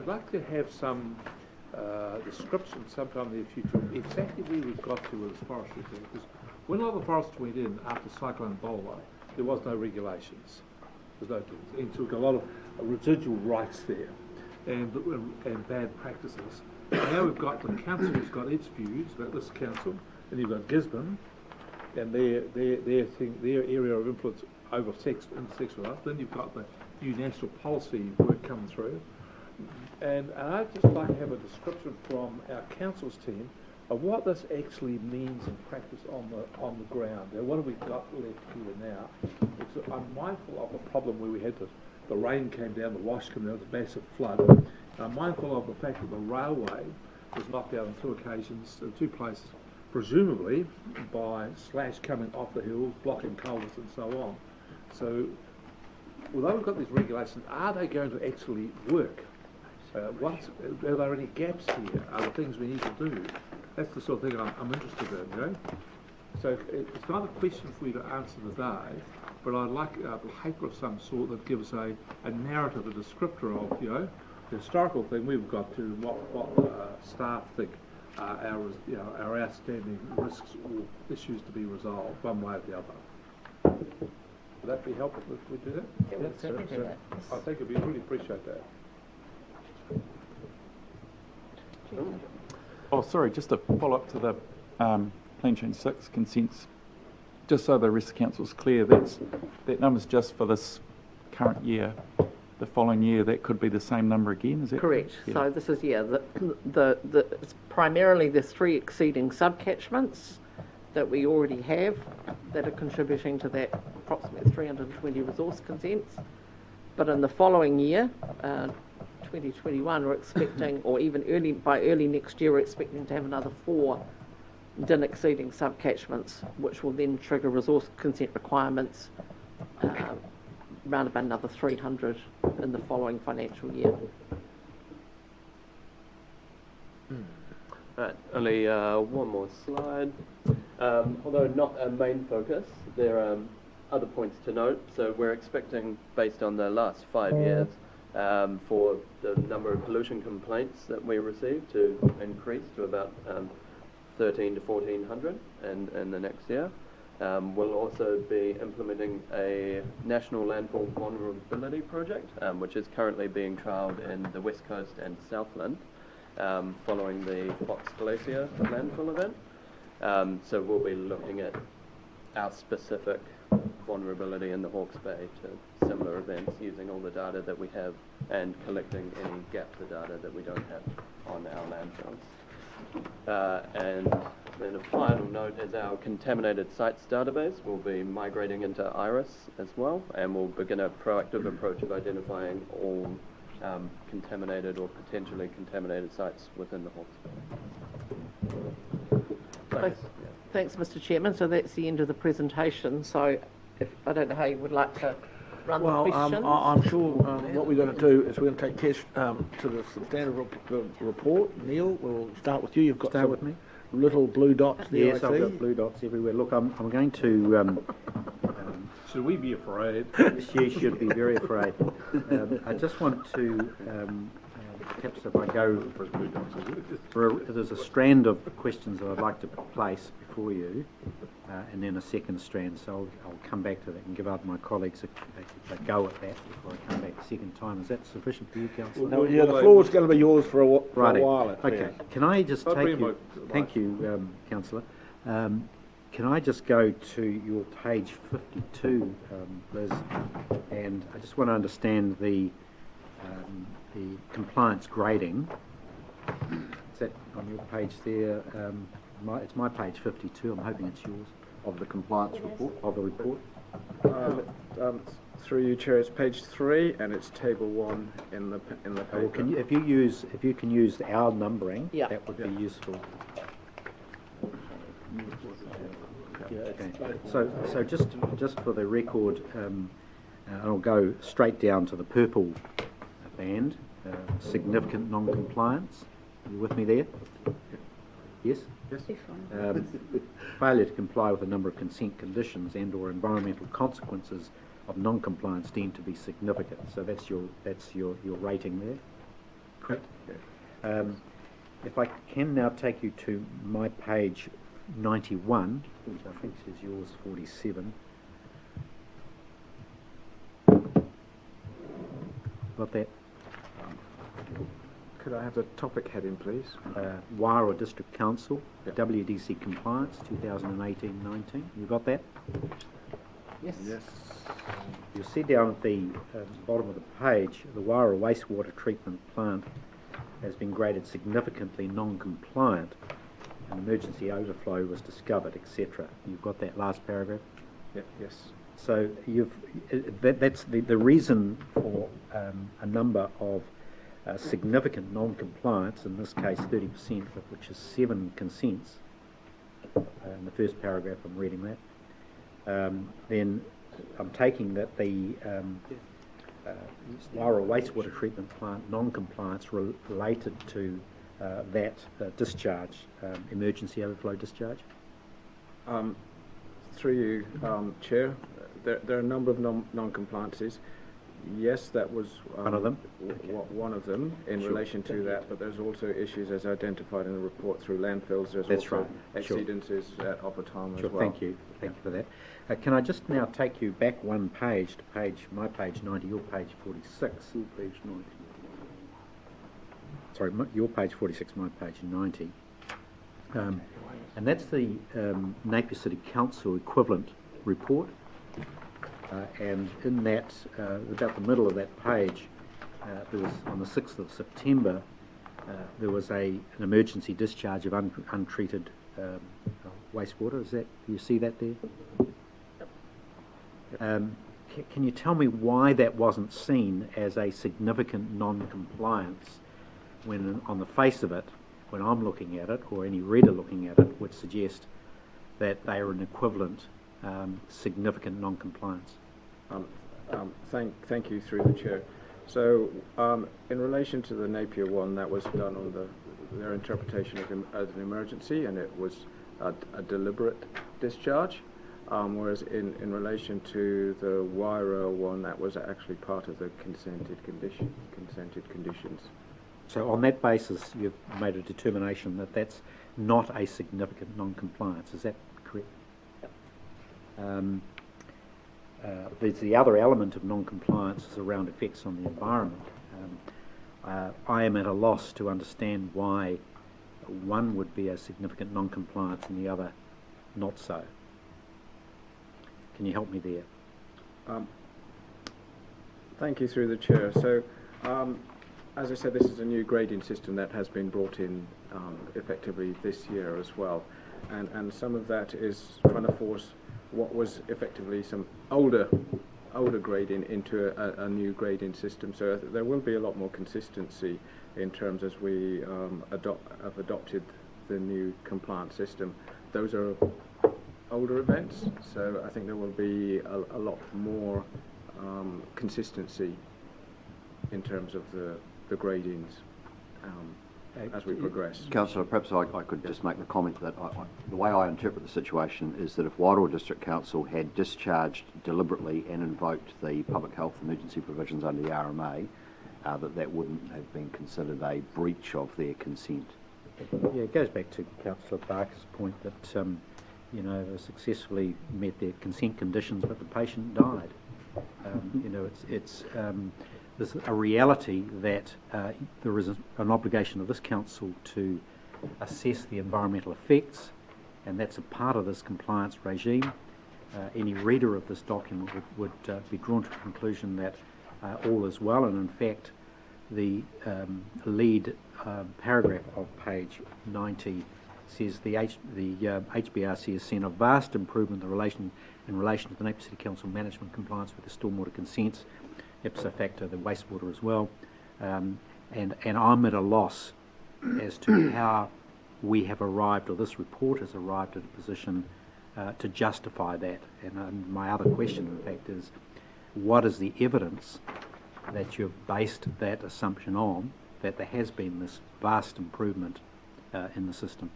like to have some description sometime in the future of exactly where we've got to with this forestry thing. Because when all the forests went in after Cyclone Bowler, there was no regulations. There's no things. And so we've got a lot of residual rights there and bad practices. Now we've got the council who's got its views about this council, and you've got Gisborne and their area of influence intersects with us. Then you've got the new national policy work coming through. And I'd just like to have a description from our council's team of what this actually means in practice on the ground. Now, what have we got left here now? I'm mindful of a problem where we had the rain came down, the wash came down, it was a massive flood. And I'm mindful of the fact that the railway was knocked out on two occasions, in two places, presumably by slash coming off the hills, blocking culverts and so on. So, although we've got these regulations, are they going to actually work? Are there any gaps here? Are there things we need to do? That's the sort of thing I'm interested in, you know? So it's not a question for you to answer today, but I'd like a paper of some sort that gives a narrative, a descriptor of, you know, the historical thing we've got to, what staff think are our outstanding risks or issues to be resolved one way or the other. Would that be helpful if we do that? Yeah, we'll certainly do that. I think we really appreciate that. Oh, sorry, just to follow up to the Plan Change 6 consents, just so the rest of the council's clear, that number's just for this current year. The following year, that could be the same number again, is that correct? Yeah. So this is, it's primarily the 3 exceeding subcatchments that we already have that are contributing to that approximately 320 resource consents. But in the following year, 2021, we're expecting, or even by early next year, we're expecting to have another 4 DIN exceeding subcatchments, which will then trigger resource consent requirements around about another 300 in the following financial year. Right, only one more slide. Although not a main focus, there are other points to note. So we're expecting, based on the last 5 years, for the number of pollution complaints that we receive to increase to about 13 to 1400 in the next year. We'll also be implementing a national landfill vulnerability project, which is currently being trialled in the West Coast and Southland, following the Fox Glacier landfill event. So we'll be looking at our specific vulnerability in the Hawke's Bay to similar events, using all the data that we have and collecting any gaps of data that we don't have on our landfills. And then a final note is our contaminated sites database will be migrating into IRIS as well, and we'll begin a proactive approach of identifying all contaminated or potentially contaminated sites within the Hawke's Bay. Thanks, Mr. Chairman. So that's the end of the presentation. So I don't know how you would like to run the questions. I'm sure what we're going to do is we're going to take Kesh to the substantive report. Neil, we'll start with you. You've got start with me. Little blue dots there. Yes, I've got blue dots everywhere. Look, I'm going to. Should we be afraid? Yes, you should be very afraid. I just want to. Perhaps if I go, there's a strand of questions that I'd like to place before you, and then a second strand, so I'll come back to that and give out my colleagues a go at that before I come back a second time. Is that sufficient for you, Councillor? No, yeah, the floor is going to be yours for a while. Okay, can I just take you, thank you, Councillor, can I just go to your page 52, Liz, and I just want to understand the compliance grading. Is that on your page there? It's my page 52. I'm hoping it's yours. Of the compliance report? Of the report? Through you, Chair, it's page 3 and it's table 1 in the paper. Well, if you can use our numbering, that would be useful. Okay. So just for the record, I'll go straight down to the purple band, significant non-compliance. Are you with me there? Yes? Yes. Failure to comply with a number of consent conditions and or environmental consequences of non-compliance deemed to be significant. So that's your rating there? If I can now take you to my page 91, which I think is yours 47. Got that? Could I have the topic heading, please? Wairua District Council, WDC Compliance 2018-19. You got that? Yes. Yes. You'll see down at the bottom of the page, the Wairua wastewater treatment plant has been graded significantly non-compliant. An emergency overflow was discovered, etc. You've got that last paragraph? Yes. So that's the reason for a number of significant non-compliance, in this case 30%, which is 7 consents. In the first paragraph I'm reading that. Then I'm taking that the Wairua wastewater treatment plant non-compliance related to that discharge, emergency overflow discharge. Through you, Chair, there are a number of non-compliances. Yes, that was One of them? One of them in relation to that, but there's also issues as identified in the report through landfills. There's That's also right. Sure. exceedances at Oppertime as Sure, well. thank you for that. Can I just now take you back one page to my page 90, your page 46. Your page 90. Sorry, your page 46, my page 90. And that's the Napier City Council equivalent report. And in that, about the middle of that page, there was, on the 6th of September, there was an emergency discharge of untreated wastewater. Do you see that there? Can you tell me why that wasn't seen as a significant non-compliance when, on the face of it, when I'm looking at it, or any reader looking at it, would suggest that they are an equivalent significant non-compliance? Thank you through the Chair. So, in relation to the Napier one, that was done on their interpretation of as an emergency, and it was a deliberate discharge. Whereas in relation to the Wairua one, that was actually part of the consented conditions. So on that basis, you've made a determination that that's not a significant non-compliance. Is that correct? There's the other element of non-compliance is around effects on the environment. I am at a loss to understand why one would be a significant non-compliance and the other not so. Can you help me there? Thank you through the Chair. So, as I said, this is a new grading system that has been brought in effectively this year as well. And some of that is trying to force what was effectively some older grading into a new grading system. So there will be a lot more consistency in terms as we have adopted the new compliance system. Those are older events, so I think there will be a lot more consistency in terms of the gradings as we progress. Councillor, perhaps I could just make the comment that the way I interpret the situation is that if Wairua District Council had discharged deliberately and invoked the public health emergency provisions under the RMA, that wouldn't have been considered a breach of their consent. Yeah, it goes back to Councillor Barker's point that they successfully met their consent conditions, but the patient died. There's a reality that there is an obligation of this council to assess the environmental effects, and that's a part of this compliance regime. Any reader of this document would be drawn to the conclusion that all is well, and in fact the lead paragraph of page 90 says the HBRC has seen a vast improvement in relation to the Napier City Council management compliance with the stormwater consents, ipso facto the wastewater as well, and I'm at a loss as to how we have arrived, or this report has arrived at a position to justify that. And my other question, in fact, is what is the evidence that you've based that assumption on, that there has been this vast improvement in the system?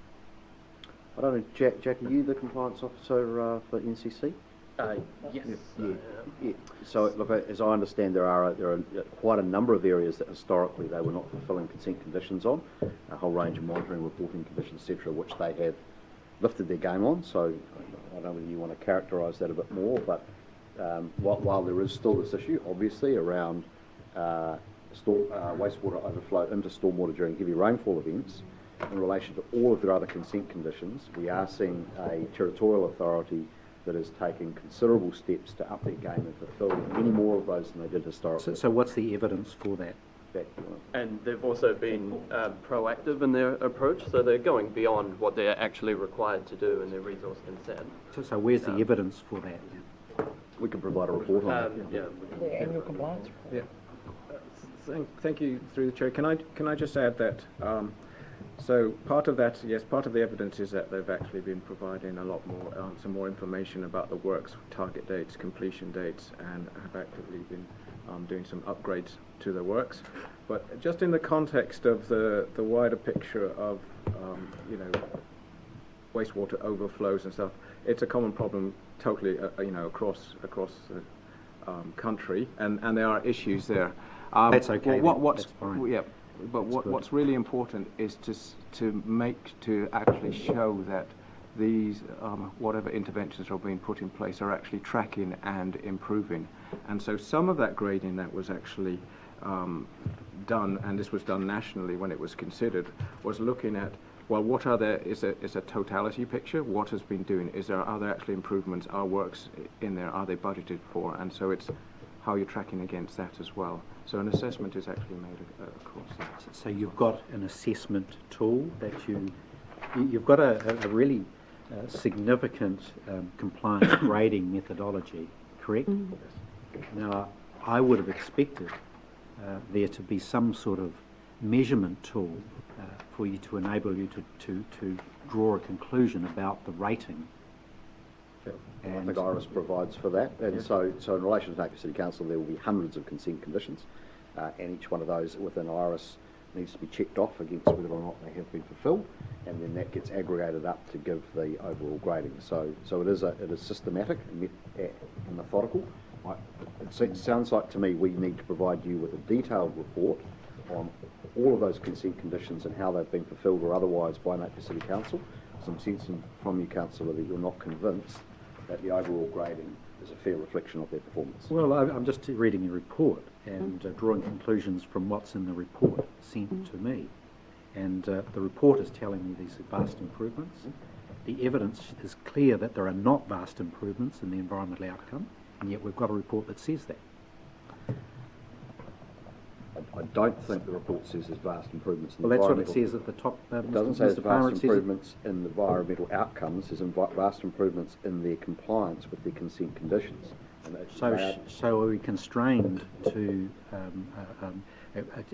I don't know, Jack, are you the compliance officer for NCC? Yes. Yeah. So, look, as I understand, there are quite a number of areas that historically they were not fulfilling consent conditions on, a whole range of monitoring, reporting conditions, etc., which they have lifted their game on. So, I don't know whether you want to characterise that a bit more, but while there is still this issue, obviously, around wastewater overflow into stormwater during heavy rainfall events, in relation to all of their other consent conditions, we are seeing a territorial authority that is taking considerable steps to up their game and fulfil many more of those than they did historically. So what's the evidence for that? And they've also been proactive in their approach, so they're going beyond what they're actually required to do in their resource consent. So where's the evidence for that? We can provide a report on that. Yeah. The annual compliance report. Yeah. Thank you, through the chair. Can I just add that? So part of that, yes, part of the evidence is that they've actually been providing a lot more, some more information about the works, target dates, completion dates, and have actively been doing some upgrades to the works. But just in the context of the wider picture of, wastewater overflows and stuff, it's a common problem totally, across the country, and there are issues there. That's okay. What's that's fine. Yeah. But what's really important is to actually show that these whatever interventions are being put in place are actually tracking and improving. And so some of that grading that was actually done, and this was done nationally when it was considered, was looking at, well, what are there, is a totality picture, what has been doing, are there actually improvements, are works in there, are they budgeted for, and so it's how you're tracking against that as well. So an assessment is actually made across that. So you've got an assessment tool that you've got a really significant compliance grading methodology, correct? Now, I would have expected there to be some sort of measurement tool for you to enable you to draw a conclusion about the rating. I think IRIS provides for that, and so in relation to Hawke City Council, there will be hundreds of consent conditions, and each one of those within IRIS needs to be checked off against whether or not they have been fulfilled, and then that gets aggregated up to give the overall grading. So it is systematic and methodical. It sounds like to me we need to provide you with a detailed report on all of those consent conditions and how they've been fulfilled or otherwise by Hawke City Council. Some sense from you, Councillor, that you're not convinced that the overall grading is a fair reflection of their performance. Well, I'm just reading your report and drawing conclusions from what's in the report sent to me. And the report is telling me these are vast improvements. The evidence is clear that there are not vast improvements in the environmental outcome, and yet we've got a report that says that. I don't think the report says there's vast improvements in the Well, that's what it environmental. says at the top. It doesn't say there's Mr. Palmer, vast improvements in the environmental outcomes, there's vast improvements in their compliance with their consent conditions. And So are we constrained to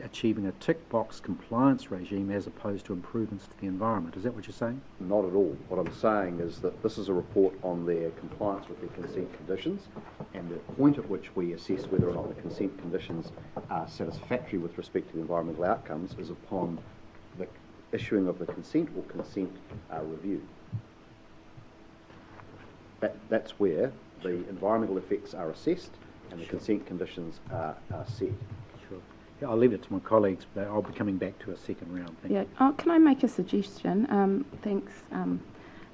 achieving a tick box compliance regime as opposed to improvements to the environment? Is that what you're saying? Not at all. What I'm saying is that this is a report on their compliance with their consent conditions, and the point at which we assess whether or not the consent conditions are satisfactory with respect to the environmental outcomes is upon the issuing of the consent or consent review. That's where the environmental effects are assessed and the consent conditions are set. Sure. Yeah, I'll leave it to my colleagues, but I'll be coming back to a second round. Thank you. Oh, can I make a suggestion? Thanks,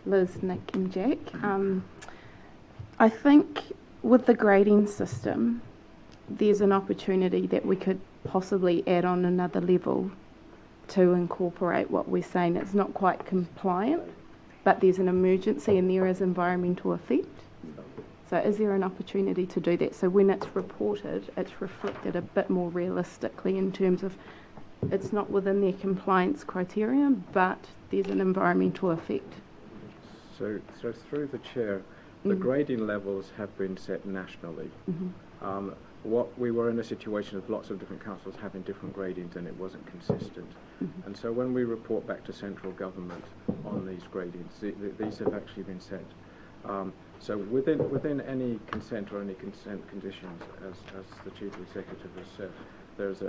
Liz, Nick and Jack. I think with the grading system, there's an opportunity that we could possibly add on another level to incorporate what we're saying. It's not quite compliant, but there's an emergency and there is environmental effect. So is there an opportunity to do that? So when it's reported, it's reflected a bit more realistically in terms of it's not within their compliance criteria, but there's an environmental effect. So through the chair, the grading levels have been set nationally. What we were in a situation of lots of different councils having different gradings, and it wasn't consistent. And so when we report back to central government on these gradings, these have actually been set. So within any consent or any consent conditions, as the chief executive has said, there's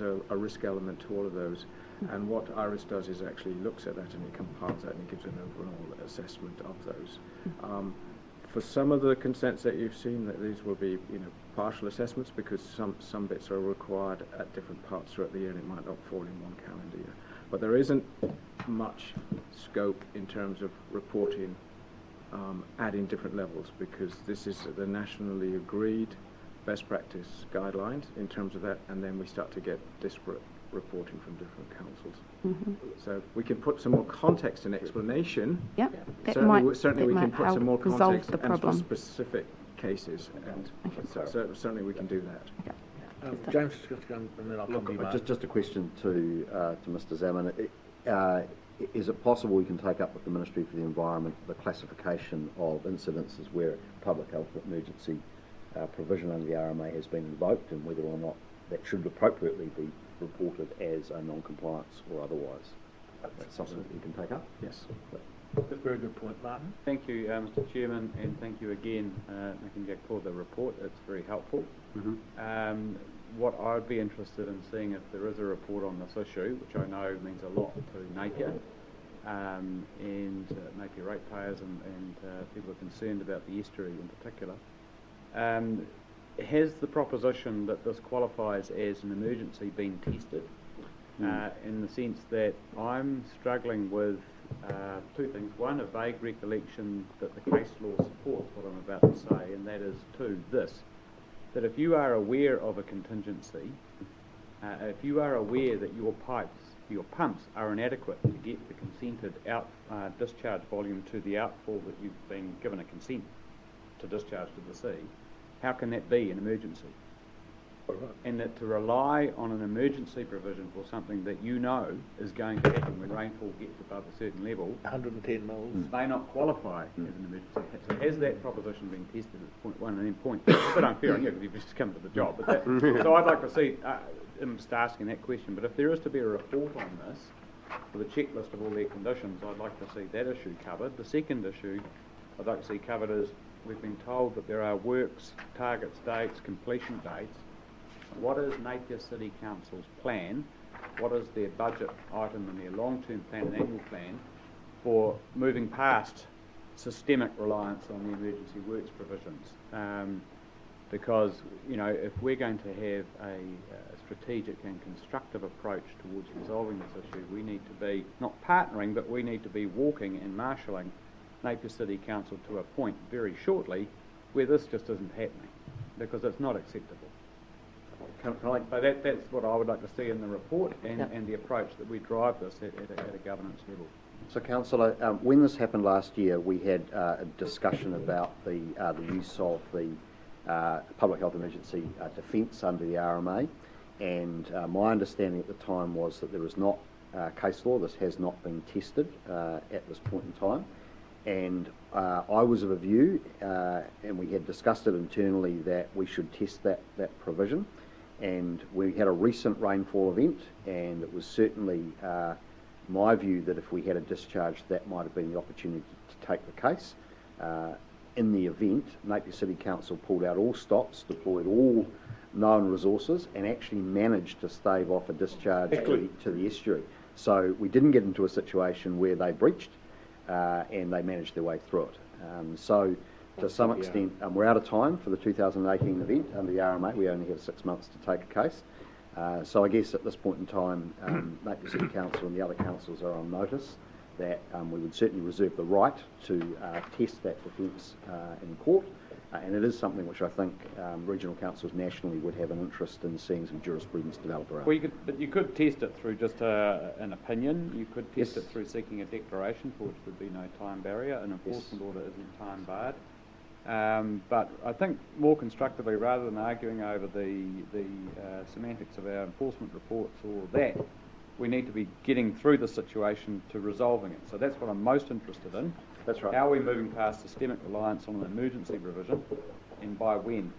a risk element to all of those. And what IRIS does is actually looks at that and it compiles that and it gives an overall assessment of those. For some of the consents that you've seen, that these will be, partial assessments, because some bits are required at different parts throughout the year, and it might not fall in one calendar year. But there isn't much scope in terms of reporting adding different levels, because this is the nationally agreed best practice guidelines in terms of that, and then we start to get disparate reporting from different councils. So we can put some more context and explanation. Yeah, that Certainly we can might put help some more resolve context the and for problem. specific cases, and certainly we can do that. James is going to go, and then I'll come to you, Mark. Just a question to Mr. Zaman. Is it possible we can take up with the Ministry for the Environment the classification of incidences where public health emergency provision under the RMA has been invoked, and whether or not that should appropriately be reported as a non-compliance or otherwise? That's something that you can take up? Yes. That's a very good point, Martin. Thank you, Mr. Chairman, and thank you again, Nick and Jack, for the report. It's very helpful. What I'd be interested in seeing, if there is a report on this issue, which I know means a lot to Napier and Napier ratepayers and people are concerned about the estuary in particular, has the proposition that this qualifies as an emergency been tested? In the sense that I'm struggling with two things. One, a vague recollection that the case law supports what I'm about to say, and that is two, that if you are aware of a contingency, if you are aware that your pumps are inadequate to get the consented discharge volume to the outfall that you've been given a consent to discharge to the sea, how can that be an emergency? And that to rely on an emergency provision for something that you know is going to happen when rainfall gets above a certain level, 110 mils. may not qualify as an emergency. So has that proposition been tested at point one? And then point two, it's a bit unfair on you because you've just come to the job. But so I'd like to see, I'm just asking that question, but if there is to be a report on this, with a checklist of all their conditions, I'd like to see that issue covered. The second issue I'd like to see covered is, we've been told that there are works, targets, dates, completion dates. What is Napier City Council's plan? What is their budget item in their long-term plan and annual plan for moving past systemic reliance on the emergency works provisions? Because, if we're going to have a strategic and constructive approach towards resolving this issue, we need to be not partnering, but we need to be walking and marshalling Napier City Council to a point very shortly where this just isn't happening, because it's not acceptable. So that's what I would like to see in the report, and the approach that we drive this at a governance level. So, Councillor, when this happened last year, we had a discussion about the use of the public health emergency defence under the RMA, and my understanding at the time was that there was not case law. This has not been tested at this point in time, and I was of a view, and we had discussed it internally, that we should test that provision. And we had a recent rainfall event, and it was certainly my view that if we had a discharge, that might have been the opportunity to take the case. In the event, Napier City Council pulled out all stops, deployed all known resources, and actually managed to stave off a discharge to the estuary. So we didn't get into a situation where they breached, and they managed their way through it. So to some extent, we're out of time for the 2018 event under the RMA. We only have 6 months to take a case. So I guess at this point in time, Napier City Council and the other councils are on notice that we would certainly reserve the right to test that defence in court. And it is something which I think regional councils nationally would have an interest in seeing some jurisprudence develop around. Well, you could test it through just an opinion. You could test it through seeking a declaration, for which would be no time barrier. An enforcement order isn't time barred. But I think more constructively, rather than arguing over the semantics of our enforcement reports or that, we need to be getting through the situation to resolving it. So that's what I'm most interested in. That's right. How are we moving past systemic reliance on an emergency provision, and by when?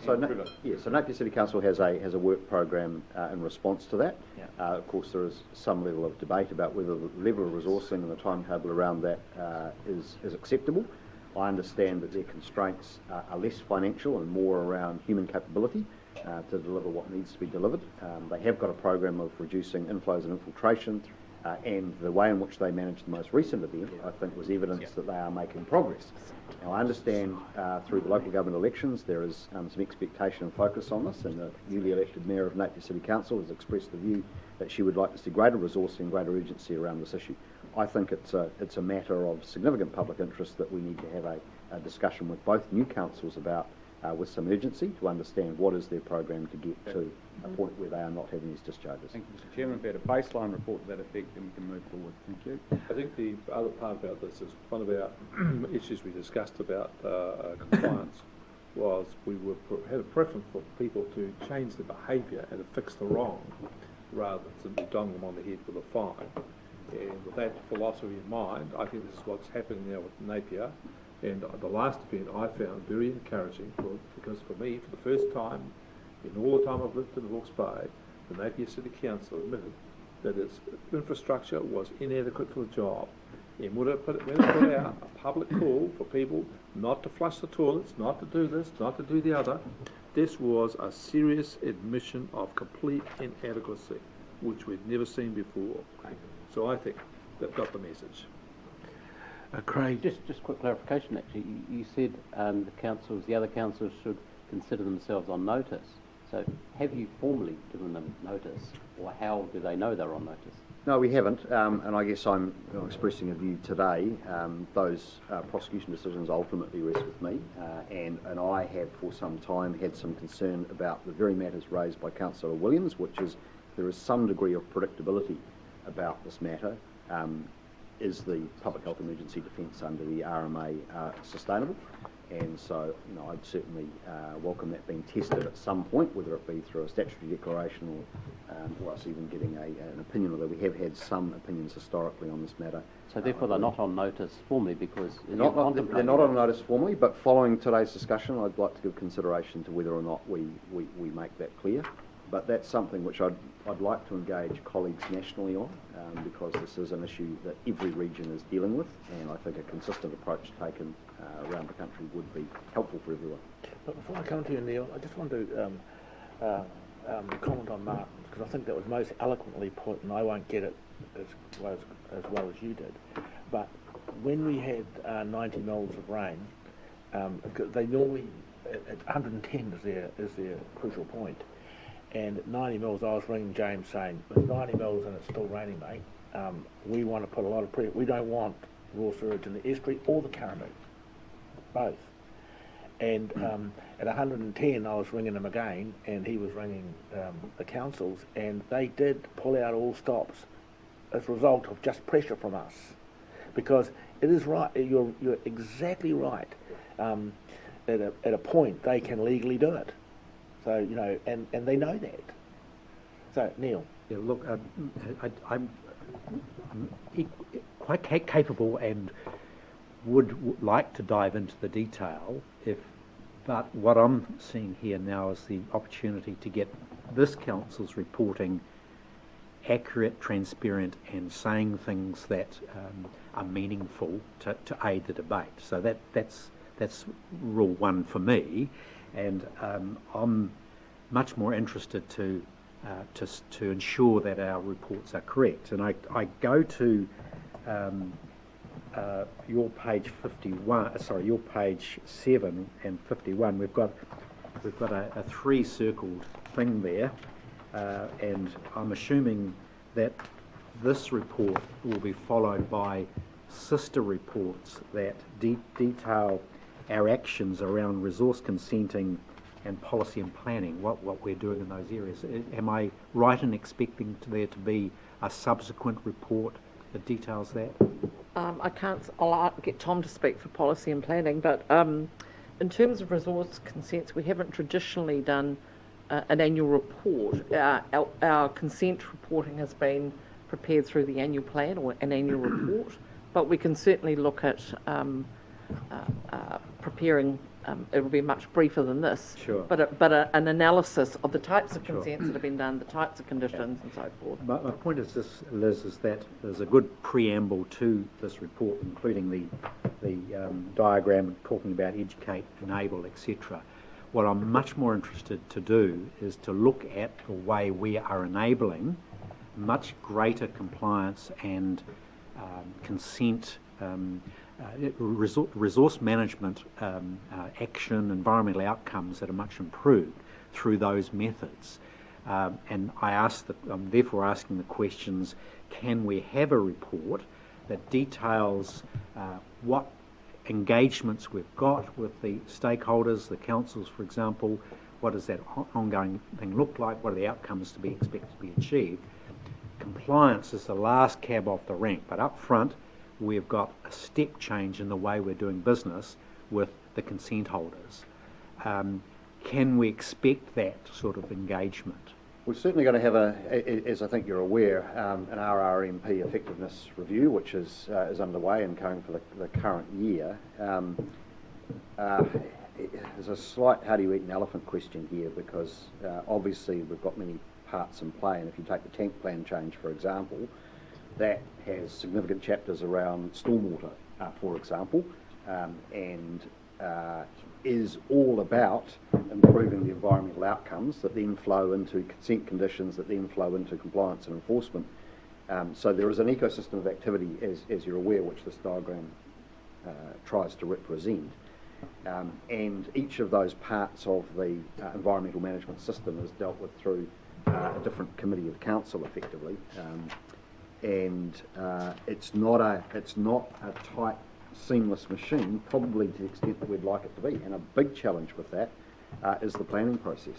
So Napier City Council has a work program in response to that. Of course, there is some level of debate about whether the level of resourcing and the timetable around that is acceptable. I understand that their constraints are less financial and more around human capability to deliver what needs to be delivered. They have got a program of reducing inflows and infiltration And the way in which they managed the most recent event, I think, was evidence that they are making progress. Now, I understand through the local government elections there is some expectation and focus on this, and the newly elected Mayor of Napier City Council has expressed the view that she would like to see greater resourcing and greater urgency around this issue. I think it's a matter of significant public interest that we need to have a discussion with both new councils about with some urgency to understand what is their program to get to a point where they are not having these discharges. Thank you, Mr. Chairman. If we had a baseline report to that effect, then we can move forward. Thank you. I think the other part about this is one of our issues we discussed about compliance was we had a preference for people to change their behaviour and to fix the wrong rather than simply dong them on the head with a fine. And with that philosophy in mind, I think this is what's happening now with Napier. And the last event I found very encouraging because for me, for the first time in all the time I've lived in Hawke's Bay, the Napier City Council admitted that its infrastructure was inadequate for the job. And when it put out a public call for people not to flush the toilets, not to do this, not to do the other, this was a serious admission of complete inadequacy, which we'd never seen before. So I think they've got the message. Craig. Just quick clarification, actually. You said the other councils should consider themselves on notice. So have you formally given them notice, or how do they know they're on notice? No, we haven't, and I guess I'm expressing a view today. Those prosecution decisions ultimately rest with me, and I have for some time had some concern about the very matters raised by Councillor Williams, which is there is some degree of predictability about this matter. Is the public health emergency defence under the RMA sustainable? And so, I'd certainly welcome that being tested at some point, whether it be through a statutory declaration or us even getting an opinion, although we have had some opinions historically on this matter. So therefore they're not on notice formally because... They're not on notice formally, but following today's discussion, I'd like to give consideration to whether or not we make that clear. But that's something which I'd like to engage colleagues nationally on, because this is an issue that every region is dealing with, and I think a consistent approach taken around the country would be helpful for everyone. But before I come to you, Neil, I just want to comment on Martin, because I think that was most eloquently put, and I won't get it as well as you did. But when we had 90 mils of rain, they normally at 110 is their crucial point. And at 90 mils, I was ringing James saying, with 90 mils and it's still raining, mate, we want to put a lot of pressure. We don't want raw sewage in the estuary or the Karamu, both. And at 110, I was ringing him again, and he was ringing the councils, and they did pull out all stops as a result of just pressure from us. Because it is right, you're exactly right. At a point, they can legally do it. So, and they know that. So, Neil. Yeah, look, I'm quite capable and would like to dive into the detail, but what I'm seeing here now is the opportunity to get this council's reporting accurate, transparent, and saying things that are meaningful to aid the debate. So that's rule one for me. And I'm much more interested to ensure that our reports are correct. And I go to your page 51. Your page 7 and 51. We've got a three-circled thing there, and I'm assuming that this report will be followed by sister reports that detail our actions around resource consenting and policy and planning, what we're doing in those areas. Am I right in expecting there to be a subsequent report that details that? I'll get Tom to speak for policy and planning, but in terms of resource consents, we haven't traditionally done an annual report. Our consent reporting has been prepared through the annual plan or an annual report, but we can certainly look at preparing, it will be much briefer than this, sure. but an analysis of the types of consents that have been done, the types of conditions and so forth. My point is this, Liz, is that there's a good preamble to this report, including the diagram talking about educate, enable, etc. What I'm much more interested to do is to look at the way we are enabling much greater compliance and consent, resource management action, environmental outcomes that are much improved through those methods. And I'm therefore asking the questions, can we have a report that details what engagements we've got with the stakeholders, the councils, for example? What does that ongoing thing look like? What are the outcomes to be expected to be achieved? Compliance is the last cab off the rank, but up front we've got a step change in the way we're doing business with the consent holders. Can we expect that sort of engagement? We're certainly going to have as I think you're aware, an RRMP effectiveness review, which is underway and going for the current year. There's a slight how do you eat an elephant question here, because obviously we've got many parts in play, and if you take the tank plan change, for example, that has significant chapters around stormwater, for example, and is all about improving the environmental outcomes that then flow into consent conditions, that then flow into compliance and enforcement. So there is an ecosystem of activity, as you're aware, which this diagram tries to represent. And each of those parts of the environmental management system is dealt with through a different committee of council, effectively. It's not a tight, seamless machine, probably to the extent that we'd like it to be. And a big challenge with that is the planning process,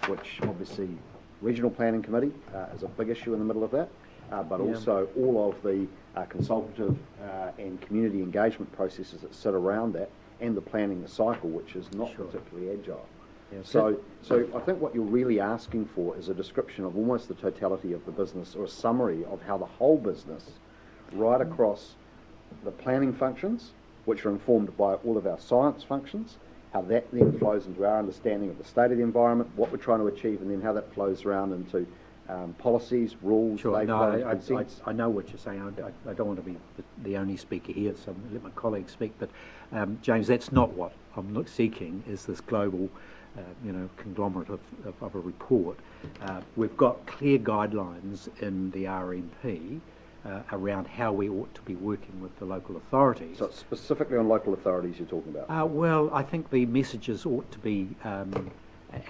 which obviously regional planning committee is a big issue in the middle of that, but also all of the consultative and community engagement processes that sit around that, and the planning the cycle, which is not particularly agile. Yeah, so I think what you're really asking for is a description of almost the totality of the business, or a summary of how the whole business, right across the planning functions, which are informed by all of our science functions, how that then flows into our understanding of the state of the environment, what we're trying to achieve, and then how that flows around into policies, rules. Sure, no, I know what you're saying. I don't want to be the only speaker here, so I'm going to let my colleagues speak. But James, that's not what I'm seeking, is this global conglomerate of a report. We've got clear guidelines in the RMP around how we ought to be working with the local authorities. So specifically on local authorities you're talking about? Well, I think the messages ought to be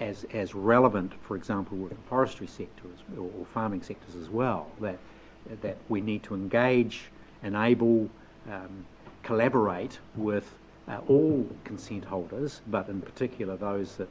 as relevant, for example, with the forestry sector or farming sectors as well, that we need to engage, enable, collaborate with all consent holders, but in particular those that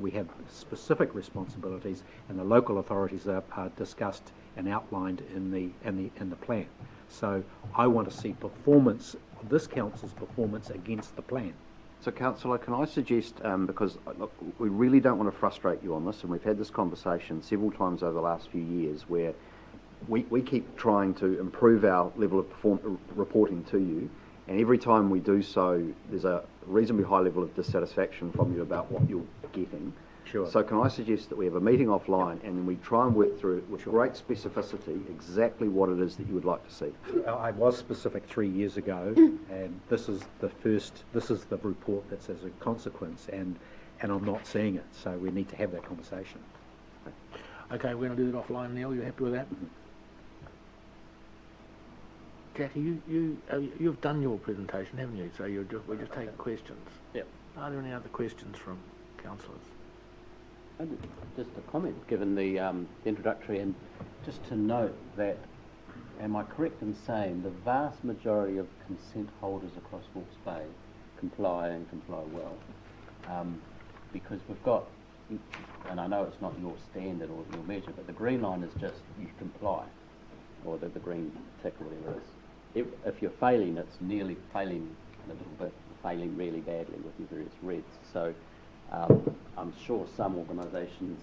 we have specific responsibilities, and the local authorities are discussed and outlined in the plan. So I want to see performance, this council's performance against the plan. So, Councillor, can I suggest, because look, we really don't want to frustrate you on this, and we've had this conversation several times over the last few years, where we keep trying to improve our level of reporting to you, and every time we do so, there's a reasonably high level of dissatisfaction from you about what you're getting. Sure. So can I suggest that we have a meeting offline, and then we try and work through it with great specificity exactly what it is that you would like to see? I was specific 3 years ago, and this is the report that's as a consequence, and I'm not seeing it, so we need to have that conversation. Okay, we're going to do that offline, Neil. You happy with that? Mm-hmm. Jackie, you've done your presentation, haven't you? So we're just taking questions. Yep. Are there any other questions from councillors? Just a comment, given the introductory, and just to note that, am I correct in saying the vast majority of consent holders across Hawke's Bay comply well? Because we've got, and I know it's not your standard or your measure, but the green line is just you comply, or the green tick or whatever it is. If you're failing, it's nearly failing a little bit, failing really badly with your various reds. So I'm sure some organisations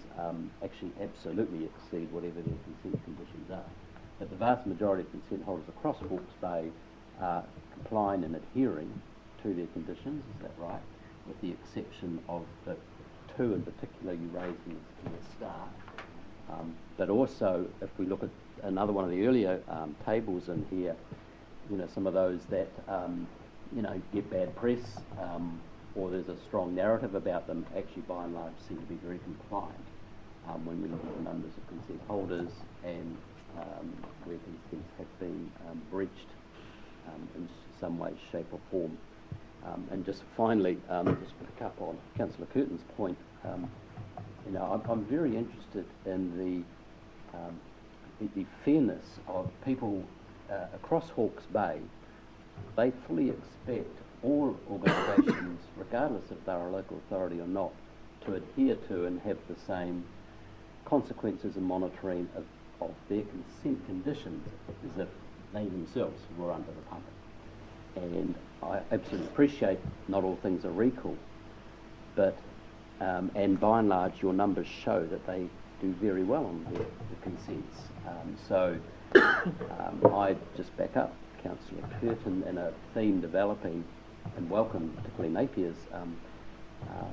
actually absolutely exceed whatever their consent conditions are. But the vast majority of consent holders across Hawke's Bay are complying and adhering to their conditions, is that right? With the exception of the two in particular you raised in the start. But also, if we look at another one of the earlier tables in here, some of those that, get bad press, or there's a strong narrative about them, actually by and large seem to be very compliant when we look at the numbers of consent holders and majority consents have been breached in some way, shape or form. And just finally, just pick up on Councillor Curtin's point, you know, I'm very interested in the fairness of people across Hawke's Bay. They fully expect all organisations, regardless if they're a local authority or not, to adhere to and have the same consequences and monitoring of their consent conditions as if they themselves were under the pump. And I absolutely appreciate not all things are equal, but and by and large your numbers show that they do very well on the consents. So I just back up Councillor Curtin in a theme developing and welcome particularly Napier's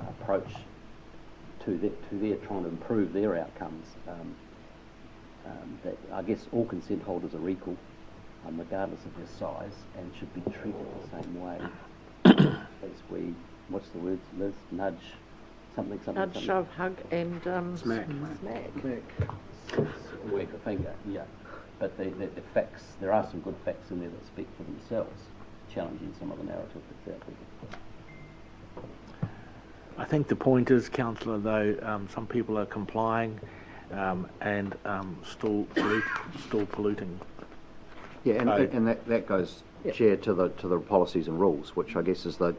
approach to their trying to improve their outcomes. That I guess all consent holders are equal, regardless of their size, and should be treated the same way as we, what's the words, Liz? Nudge, something. Nudge, shove, hug, and Smack. Wag the finger, yeah. But the facts, there are some good facts in there that speak for themselves, challenging some of the narrative that's out there. I think the point is, Councillor, though, some people are complying and still polluting. Yeah, and that goes, Chair, to the policies and rules, which I guess is our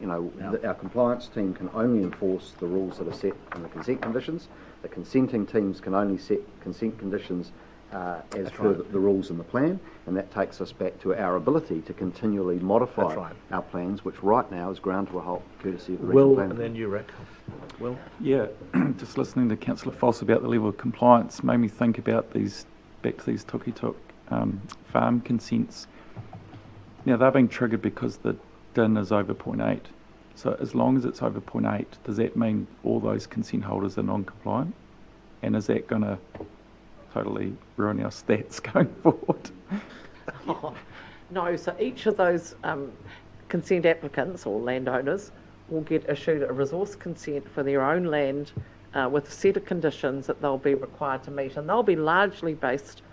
compliance team can only enforce the rules that are set in the consent conditions. The consenting teams can only set consent conditions as per the rules in the plan, and that takes us back to our ability to continually modify our plans, which right now is ground to a halt courtesy of the regional plan. And then you, Rick. Will? Yeah, just listening to Councillor Foss about the level of compliance made me think about back to these tuk-tuk farm consents. Now, they're being triggered because the DIN is over 0.8. So as long as it's over 0.8, does that mean all those consent holders are non-compliant? And is that going to totally ruin our stats going forward? No, so each of those consent applicants or landowners will get issued a resource consent for their own land with a set of conditions that they'll be required to meet, and they'll be largely based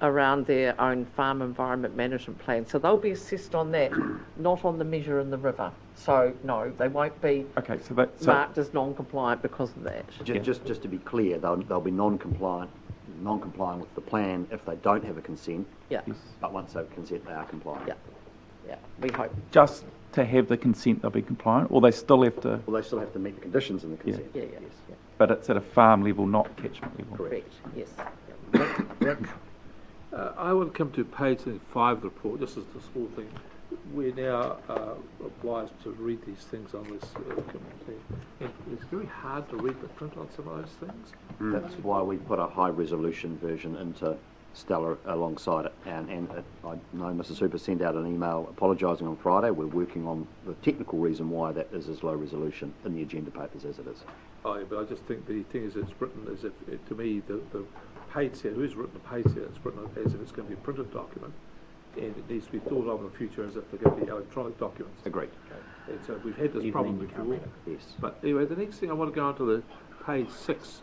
around their own farm environment management plan. So they'll be assessed on that, not on the measure in the river. So no, they won't be marked as non-compliant because of that. Just to be clear, they'll be non-compliant with the plan if they don't have a consent. Yeah. Yes. But once they have consent, they are compliant. Yeah. Yeah. We hope. Just to have the consent, they'll be compliant, or they still have to. Well, they still have to meet the conditions in the consent. Yeah. Yes. Yeah. But it's at a farm level, not catchment level. Correct. Yes. Rick? I will come to page 5 of the report. This is the small thing. We're now obliged to read these things on this committee. And it's very hard to read the print on some of those things. That's why we put a high resolution version into Stella alongside it. And I know Mrs. Hooper sent out an email apologising on Friday. We're working on the technical reason why that is as low resolution in the agenda papers as it is. Oh, yeah, but I just think the thing is, it's written as if, to me, the page set, who's written the page set, it's written as if it's going to be a printed document, and it needs to be thought of in the future as if they're going to be electronic documents. Agreed. And so we've had this problem before. Yes. But anyway, the next thing I want to go on to the page 6,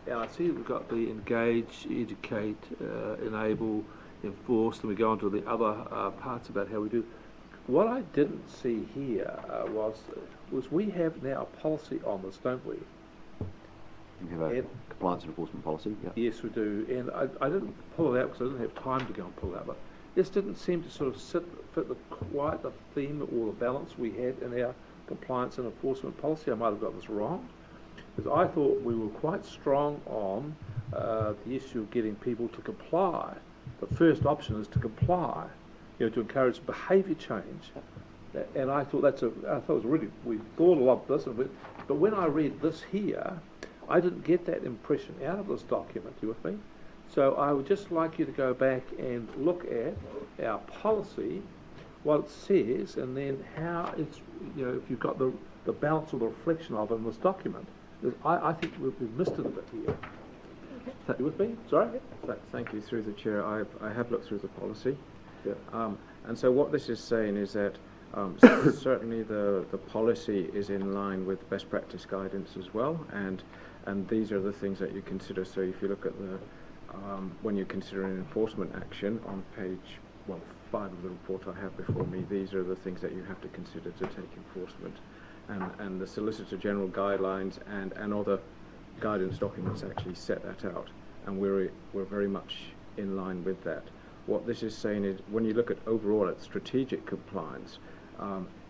and I see we've got the engage, educate, enable, enforce, and we go on to the other parts about how we do. What I didn't see here was we have now a policy on this, don't we? You have a compliance and enforcement policy, yeah. Yes, we do. And I didn't pull it out because I didn't have time to go and pull it out, but this didn't seem to sort of fit quite the theme or the balance we had in our compliance and enforcement policy. I might have got this wrong, because I thought we were quite strong on the issue of getting people to comply. The first option is to comply, to encourage behaviour change. And I thought it was really, we thought a lot of this, but when I read this here, I didn't get that impression out of this document, you with me? So I would just like you to go back and look at our policy, what it says, and then how it's, if you've got the balance or the reflection of it in this document. I think we've missed it a bit here. Okay. You with me? Sorry? Thank you. Through the chair, I have looked through the policy. Yeah. And so what this is saying is that certainly the policy is in line with best practice guidance as well, and these are the things that you consider. So if you look at when you're considering enforcement action on page 5 of the report I have before me, these are the things that you have to consider to take enforcement. And the Solicitor General guidelines and other guidance documents actually set that out, and we're very much in line with that. What this is saying is, when you look at overall at strategic compliance,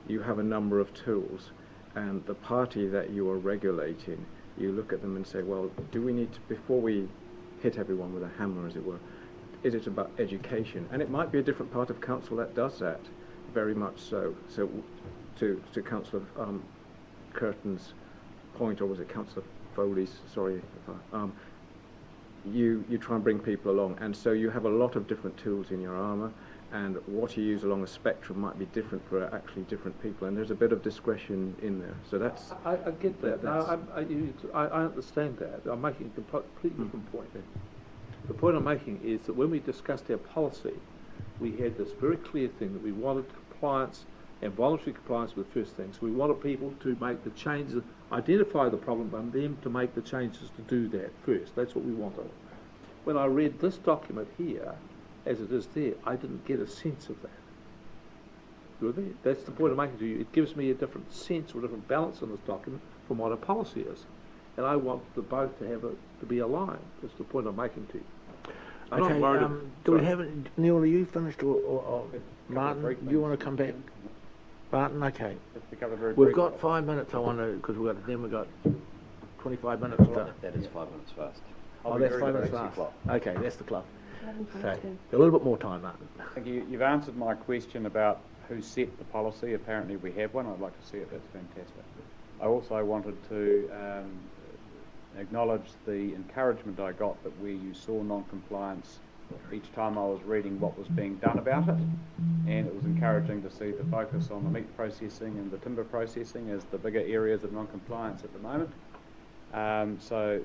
you have a number of tools, and the party that you are regulating, you look at them and say, well, do we need to, before we hit everyone with a hammer, as it were, is it about education? And it might be a different part of council that does that, very much so. So to Councillor Curtin's point, or was it Councillor Foley's, sorry, you try and bring people along, and so you have a lot of different tools in your armour, and what you use along the spectrum might be different for actually different people, and there's a bit of discretion in there. So that's... I get that. I understand that. I'm making a completely different point. The point I'm making is that when we discussed our policy, we had this very clear thing that we wanted compliance and voluntary compliance with the first things. We wanted people to make the changes, identify the problem, and them to make the changes to do that first. That's what we wanted. When I read this document here, as it is there, I didn't get a sense of that. You with me? That's the point I'm making to you. It gives me a different sense or a different balance in this document from what a policy is. And I want the both to have to be aligned. That's the point I'm making to you. I'm not worried. Do we have it? Neil, are you finished, or Martin, do you want to come back? Martin, okay. We've got 5 minutes, I want to, because we've got 25 minutes. That is 5 minutes fast. Oh, that's 5 minutes fast. Okay, that's the clock. Okay, a little bit more time, Martin. Thank you. You've answered my question about who set the policy. Apparently we have one. I'd like to see it. That's fantastic. I also wanted to acknowledge the encouragement I got that where you saw non-compliance each time I was reading what was being done about it, and it was encouraging to see the focus on the meat processing and the timber processing as the bigger areas of non-compliance at the moment. So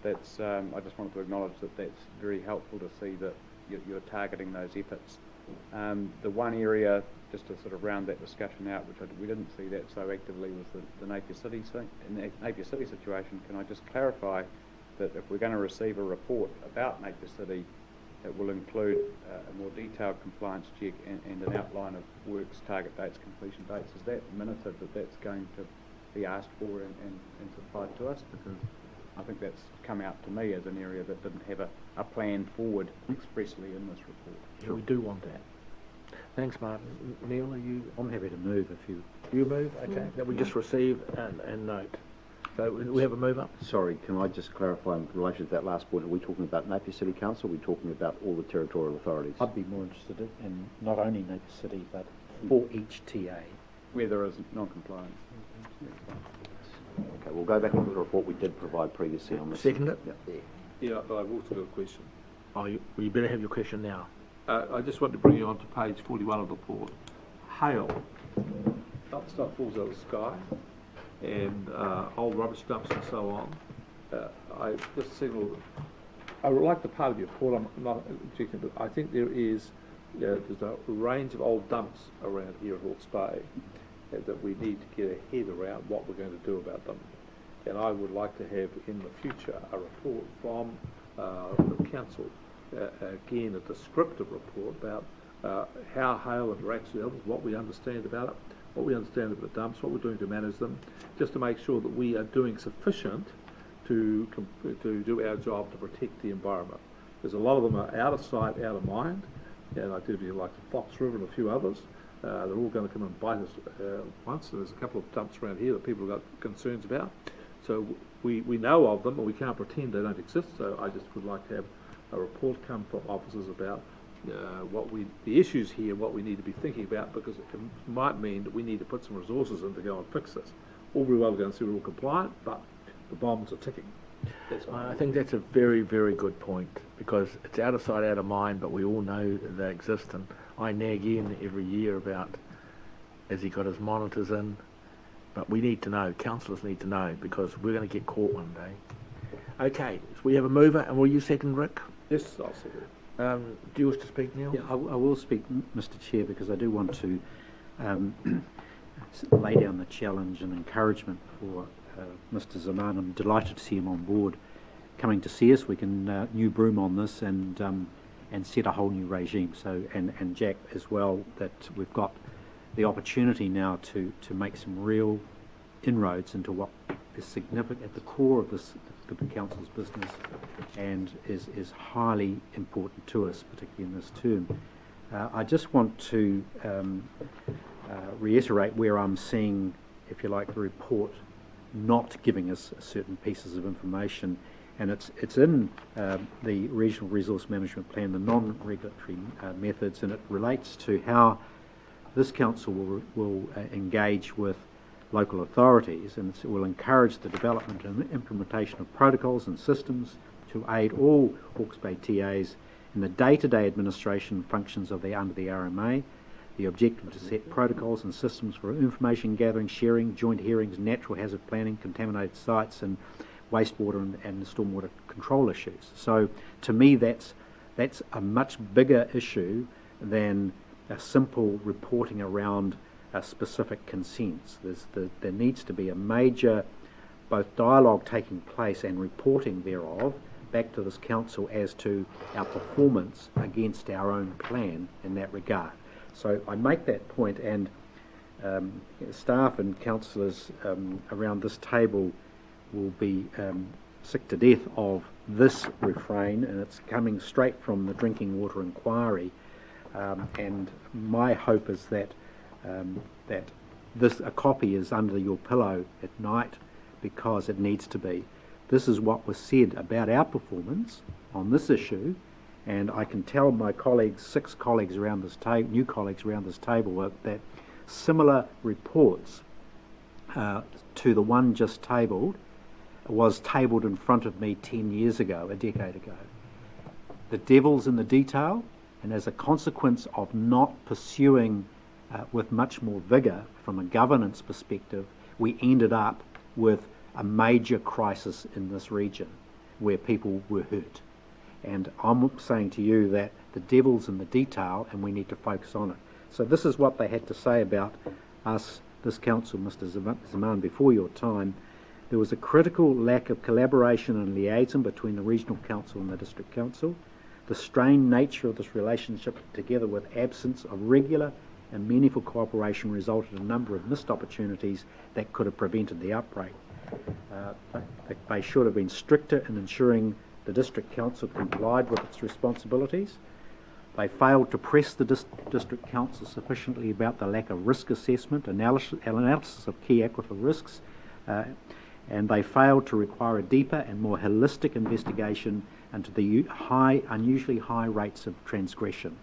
that's I just wanted to acknowledge that that's very helpful to see that you're targeting those efforts. The one area, just to sort of round that discussion out, which we didn't see that so actively, was the Napier City thing. In the Napier City situation, can I just clarify that if we're going to receive a report about Napier City, it will include a more detailed compliance check and an outline of works, target dates, completion dates? Is that minuted that that's going to be asked for and supplied to us? Because I think that's come out to me as an area that didn't have a plan forward expressly in this report. Yeah, we do want that. Thanks, Martin. Neil, are you... I'm happy to move if you... You move? Okay. That we just receive and note. So we have a move up? Sorry, can I just clarify in relation to that last point? Are we talking about Napier City Council, or are we talking about all the territorial authorities? I'd be more interested in not only Napier City, but for each TA. Where there is non-compliance. Okay, we'll go back into the report we did provide previously on this. Second it? Yeah, but I've also got a question. Oh, you better have your question now. I just want to bring you on to page 41 of the report. Hail. That stuff falls out of the sky, and old rubbish dumps and so on. I just signalled, I like the part of your report, I'm not objecting, but I think there's a range of old dumps around here at Hawke's Bay that we need to get a head around what we're going to do about them. And I would like to have in the future a report from the council, again a descriptive report about how hail interacts with others, what we understand about it, what we understand about the dumps, what we're doing to manage them, just to make sure that we are doing sufficient to do our job to protect the environment. Because a lot of them are out of sight, out of mind, and I do like the Fox River and a few others. They're all going to come and bite us once. There's a couple of dumps around here that people have got concerns about. So we know of them, and we can't pretend they don't exist. So I just would like to have a report come from officers about the issues here, what we need to be thinking about, because it might mean that we need to put some resources in to go and fix this. All very well going to say we're all compliant, but the bombs are ticking. I think that's a very, very good point, because it's out of sight, out of mind, but we all know they exist, and I nag in every year about, has he got his monitors in? But we need to know, councillors need to know, because we're going to get caught one day. Okay, so we have a mover, and will you second, Rick? Yes, I'll second. Do you wish to speak, Neil? Yeah, I will speak, Mr. Chair, because I do want to lay down the challenge and encouragement for Mr. Zaman. I'm delighted to see him on board coming to see us, we can new broom on this and set a whole new regime. So, and Jack as well, that we've got the opportunity now to make some real inroads into what is significant at the core of this, the council's business, and is highly important to us, particularly in this term. I just want to reiterate where I'm seeing, if you like, the report not giving us certain pieces of information, and it's in the Regional Resource Management Plan, the non-regulatory methods, and it relates to how this council will engage with local authorities, and it will encourage the development and implementation of protocols and systems to aid all Hawke's Bay TAs in the day-to-day administration functions of under the RMA. The objective to set protocols and systems for information gathering, sharing, joint hearings, natural hazard planning, contaminated sites, and wastewater and stormwater control issues. So to me, that's a much bigger issue than a simple reporting around specific consents. There needs to be a major both dialogue taking place and reporting thereof back to this council as to our performance against our own plan in that regard. So I make that point, and staff and councillors around this table will be sick to death of this refrain, and it's coming straight from the drinking water inquiry. And my hope is that a copy is under your pillow at night, because it needs to be. This is what was said about our performance on this issue, and I can tell my colleagues, 6 colleagues around this table, new colleagues around this table, that similar reports to the one just tabled was tabled in front of me 10 years ago, a decade ago. The devil's in the detail, and as a consequence of not pursuing with much more vigour from a governance perspective, we ended up with a major crisis in this region where people were hurt. And I'm saying to you that the devil's in the detail and we need to focus on it. So this is what they had to say about us, this council, Mr. Zaman, before your time. There was a critical lack of collaboration and liaison between the regional council and the district council. The strained nature of this relationship, together with absence of regular and meaningful cooperation, resulted in a number of missed opportunities that could have prevented the outbreak. They should have been stricter in ensuring the district council complied with its responsibilities. They failed to press the district council sufficiently about the lack of risk assessment, analysis of key aquifer risks, and they failed to require a deeper and more holistic investigation into the unusually high rates of transgression.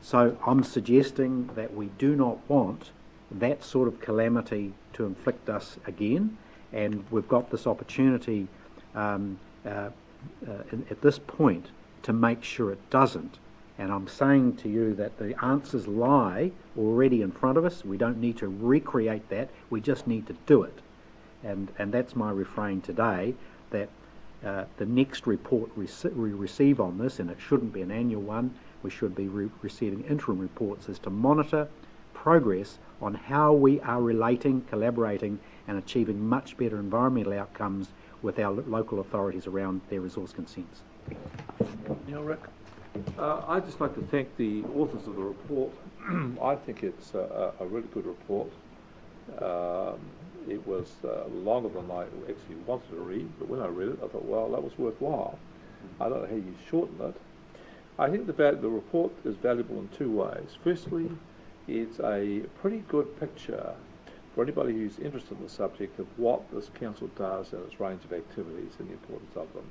So I'm suggesting that we do not want that sort of calamity to inflict us again, and we've got this opportunity at this point to make sure it doesn't. And I'm saying to you that the answers lie already in front of us. We don't need to recreate that, we just need to do it. And that's my refrain today, that the next report we receive on this, and it shouldn't be an annual one, we should be receiving interim reports, is to monitor progress on how we are relating, collaborating and achieving much better environmental outcomes with our local authorities around their resource consents. Neil, Rick? I'd just like to thank the authors of the report. I think it's a really good report. It was longer than I actually wanted to read, but when I read it, I thought, well, that was worthwhile. I don't know how you shorten it. I think the report is valuable in 2 ways. Firstly, it's a pretty good picture for anybody who's interested in the subject of what this council does and its range of activities and the importance of them.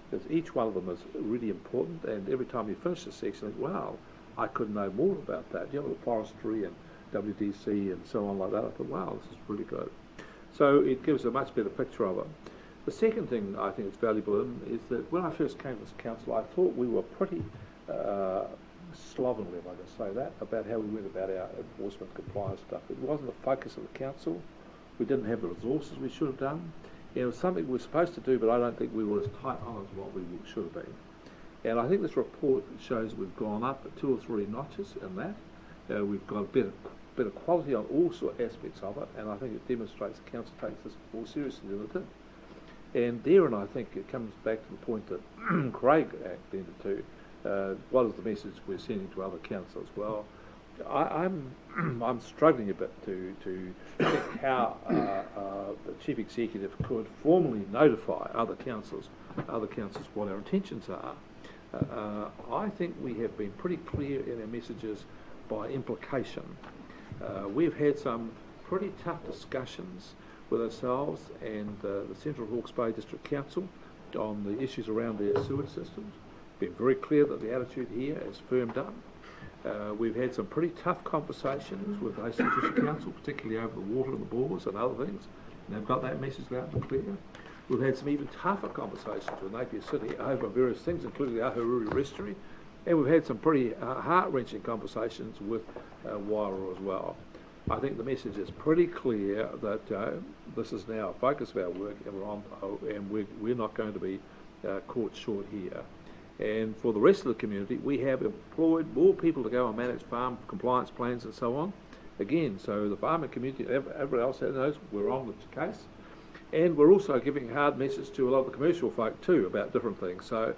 Because each one of them is really important, and every time you finish a section, you think, wow, I could know more about that. You know, the forestry and WDC and so on like that. I thought, wow, this is really good. So it gives a much better picture of it. The second thing I think it's valuable in is that when I first came to this council, I thought we were pretty slovenly, if I can say that, about how we went about our enforcement compliance stuff. It wasn't the focus of the council. We didn't have the resources we should have done. It was something we were supposed to do, but I don't think we were as tight on as what we should have been. And I think this report shows we've gone up 2 or 3 notches in that. We've got better quality on all sort of aspects of it, and I think it demonstrates the council takes this more seriously than it did. And therein, I think it comes back to the point that Craig ended to. What is the message we're sending to other councils? Well, I'm struggling a bit to think how the chief executive could formally notify other councils what our intentions are. I think we have been pretty clear in our messages by implication. We've had some pretty tough discussions with ourselves and the Central Hawke's Bay District Council on the issues around their sewage systems. Been very clear that the attitude here is firmed up. We've had some pretty tough conversations with the Hastings District Council, particularly over the water and the bores and other things, and they've got that message loud and clear. We've had some even tougher conversations with Napier City over various things, including the Ahuriri Restory, and we've had some pretty heart-wrenching conversations with Wairau as well. I think the message is pretty clear that this is now a focus of our work, and we're not going to be caught short here. And for the rest of the community, we have employed more people to go and manage farm compliance plans and so on. Again, so the farming community, everybody else knows we're on the case. And we're also giving a hard message to a lot of the commercial folk too about different things. So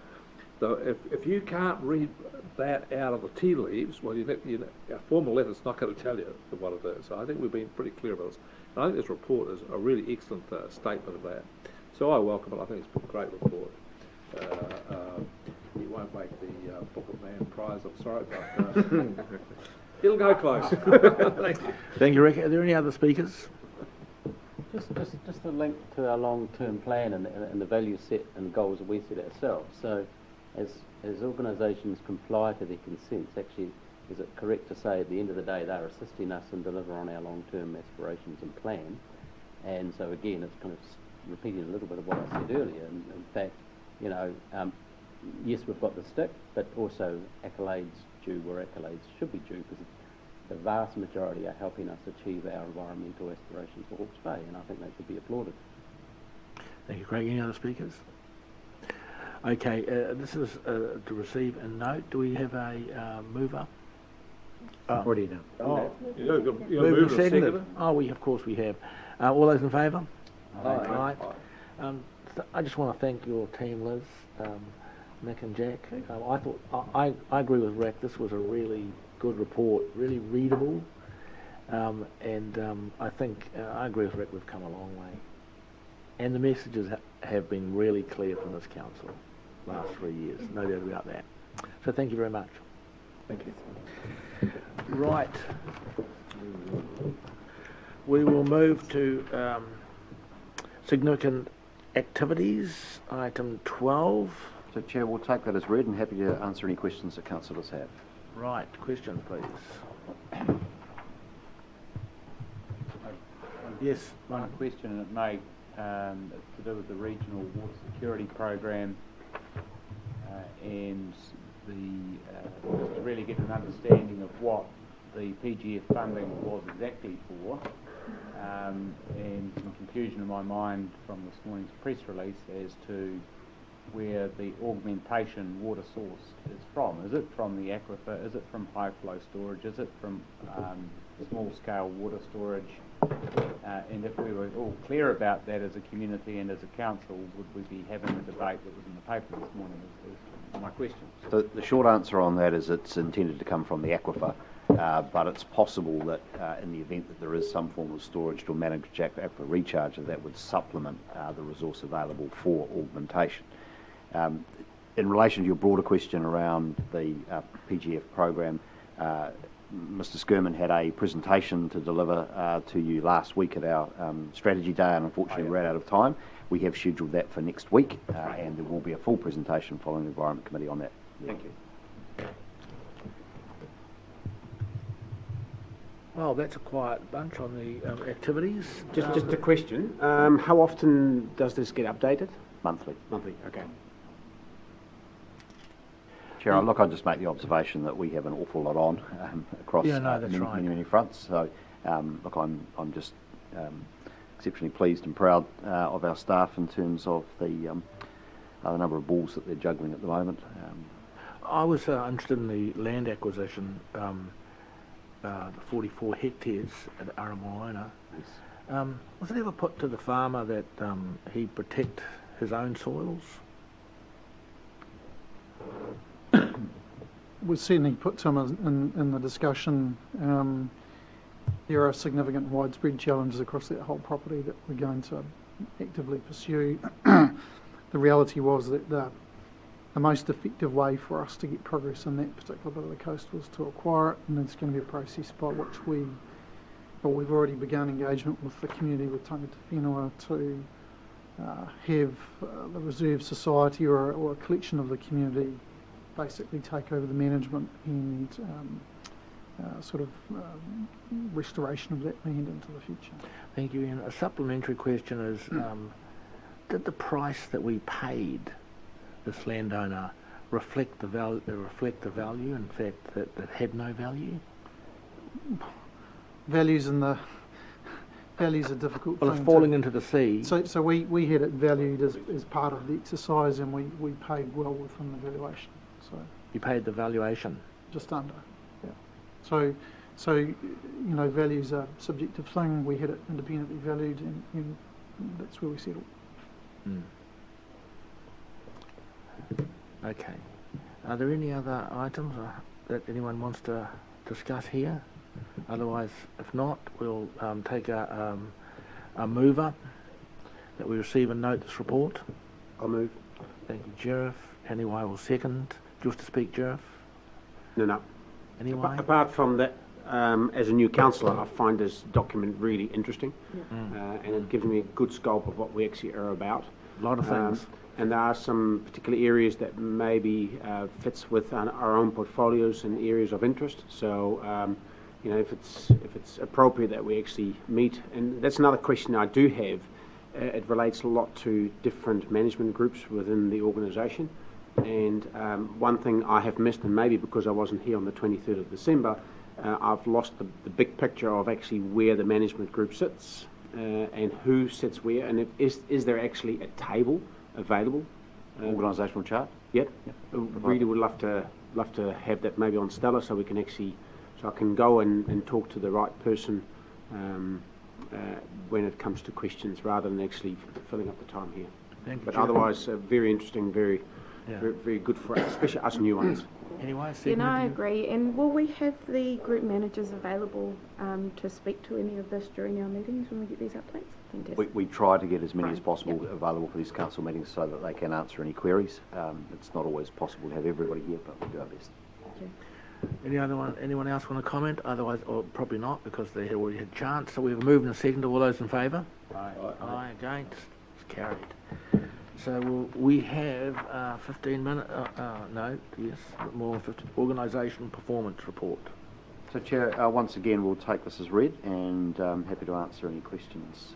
if you can't read that out of the tea leaves, well, a formal letter's not going to tell you what it is. So I think we've been pretty clear about this. And I think this report is a really excellent statement of that. So I welcome it. I think it's a great report. You won't make the Book of Man prize, I'm sorry, but it'll go close. Thank you, Rick. Are there any other speakers? Just a link to our long-term plan and the value set and goals that we set ourselves. So, as organisations comply to their consents, actually, is it correct to say at the end of the day they're assisting us in deliver on our long-term aspirations and plan? And so again, it's kind of repeating a little bit of what I said earlier. In fact, yes, we've got the stick, but also accolades due where accolades should be due, because the vast majority are helping us achieve our environmental aspirations for Hawke's Bay, and I think they should be applauded. Thank you, Craig. Any other speakers? Okay, this is to receive a note. Do we have a mover? Already done. Oh, You moved and seconded? seconded. Oh, of course we have. All those in favour? Aye. I just want to thank your team, Liz, Nick and Jack. I agree with Rick. This was a really good report, really readable, and I think I agree with Rick. We've come a long way, and the messages have been really clear from this council last 3 years. No doubt about that. So thank you very much. Thank you. Right. We will move to significant activities, item 12. So, Chair, we'll take that as read and happy to answer any questions that councillors have. Right, questions, please. Yes, One question, and it may it's to do with the regional water security program, and just to really get an understanding of what the PGF funding was exactly for, and some confusion in my mind from this morning's press release as to where the augmentation water source is from. Is it from the aquifer? Is it from high flow storage? Is it from small scale water storage? And if we were all clear about that as a community and as a council, would we be having the debate that was in the paper this morning is my question. The short answer on that is it's intended to come from the aquifer, but it's possible that in the event that there is some form of storage to manage aquifer recharge, that would supplement the resource available for augmentation. In relation to your broader question around the PGF program, Mr Skirman had a presentation to deliver to you last week at our strategy day, and unfortunately we're out of time. We have scheduled that for next week, and there will be a full presentation following the Environment Committee on that. Thank you. well, that's a quiet bunch on the activities. Just a question. How often does this get updated? Monthly. Monthly, okay. Chair, look, I'll just make the observation that we have an awful lot on across many fronts. So, look, I'm just exceptionally pleased and proud of our staff in terms of the number of balls that they're juggling at the moment. I was interested in the land acquisition, the 44 hectares at Aramoana. Was it ever put to the farmer that he protect his own soils? We certainly put some in the discussion. There are significant widespread challenges across that whole property that we're going to actively pursue. The reality was that the most effective way for us to get progress in that particular bit of the coast was to acquire it, and it's going to be a process by which we've already begun engagement with the community, with Tangata Whenua, to have the Reserve Society or a collection of the community basically take over the management and restoration of that land into the future. Thank you. And a supplementary question is, did the price that we paid this landowner reflect the value? In fact, that it had no value. Values are difficult. Well, it's falling into the sea. So we had it valued as part of the exercise, and we paid well within the valuation. So you paid the valuation. Just under. Yeah. So values are a subjective thing. We had it independently valued, and that's where we settled. Mm. Okay. Are there any other items that anyone wants to discuss here? Otherwise, if not, we'll take a mover that we receive and note this report. I'll move. Thank you, Sheriff. Anyway, will second. Do you wish to speak, Sheriff? No. Anyway? Apart from that, as a new councillor, I find this document really interesting, and it gives me a good scope of what we actually are about. A lot of things. And there are some particular areas that maybe fits with our own portfolios and areas of interest. So, if it's appropriate that we actually meet, and that's another question I do have. It relates a lot to different management groups within the organisation. And one thing I have missed, and maybe because I wasn't here on the 23rd of December, I've lost the big picture of actually where the management group sits and who sits where, and is there actually a table available? Organisational chart? Yep. Really would love to have that maybe on Stella, so we can actually, so I can go and talk to the right person when it comes to questions, rather than actually filling up the time here. Thank you, but Chair. Otherwise, very interesting, very good for us, especially us new ones. Anyway, I agree. And will we have the group managers available to speak to any of this during our meetings when we get these updates? Fantastic. We try to get as many as possible available for these council meetings so that they can answer any queries. It's not always possible to have everybody here, but we do our best. Anyone else want to comment? Otherwise, or probably not, because they had already had a chance. So we have moved and seconded. All those in favour? Aye. Against? It's carried. So we have 15 minutes. More 50. Organisation performance report. So, Chair, once again, we'll take this as read, and happy to answer any questions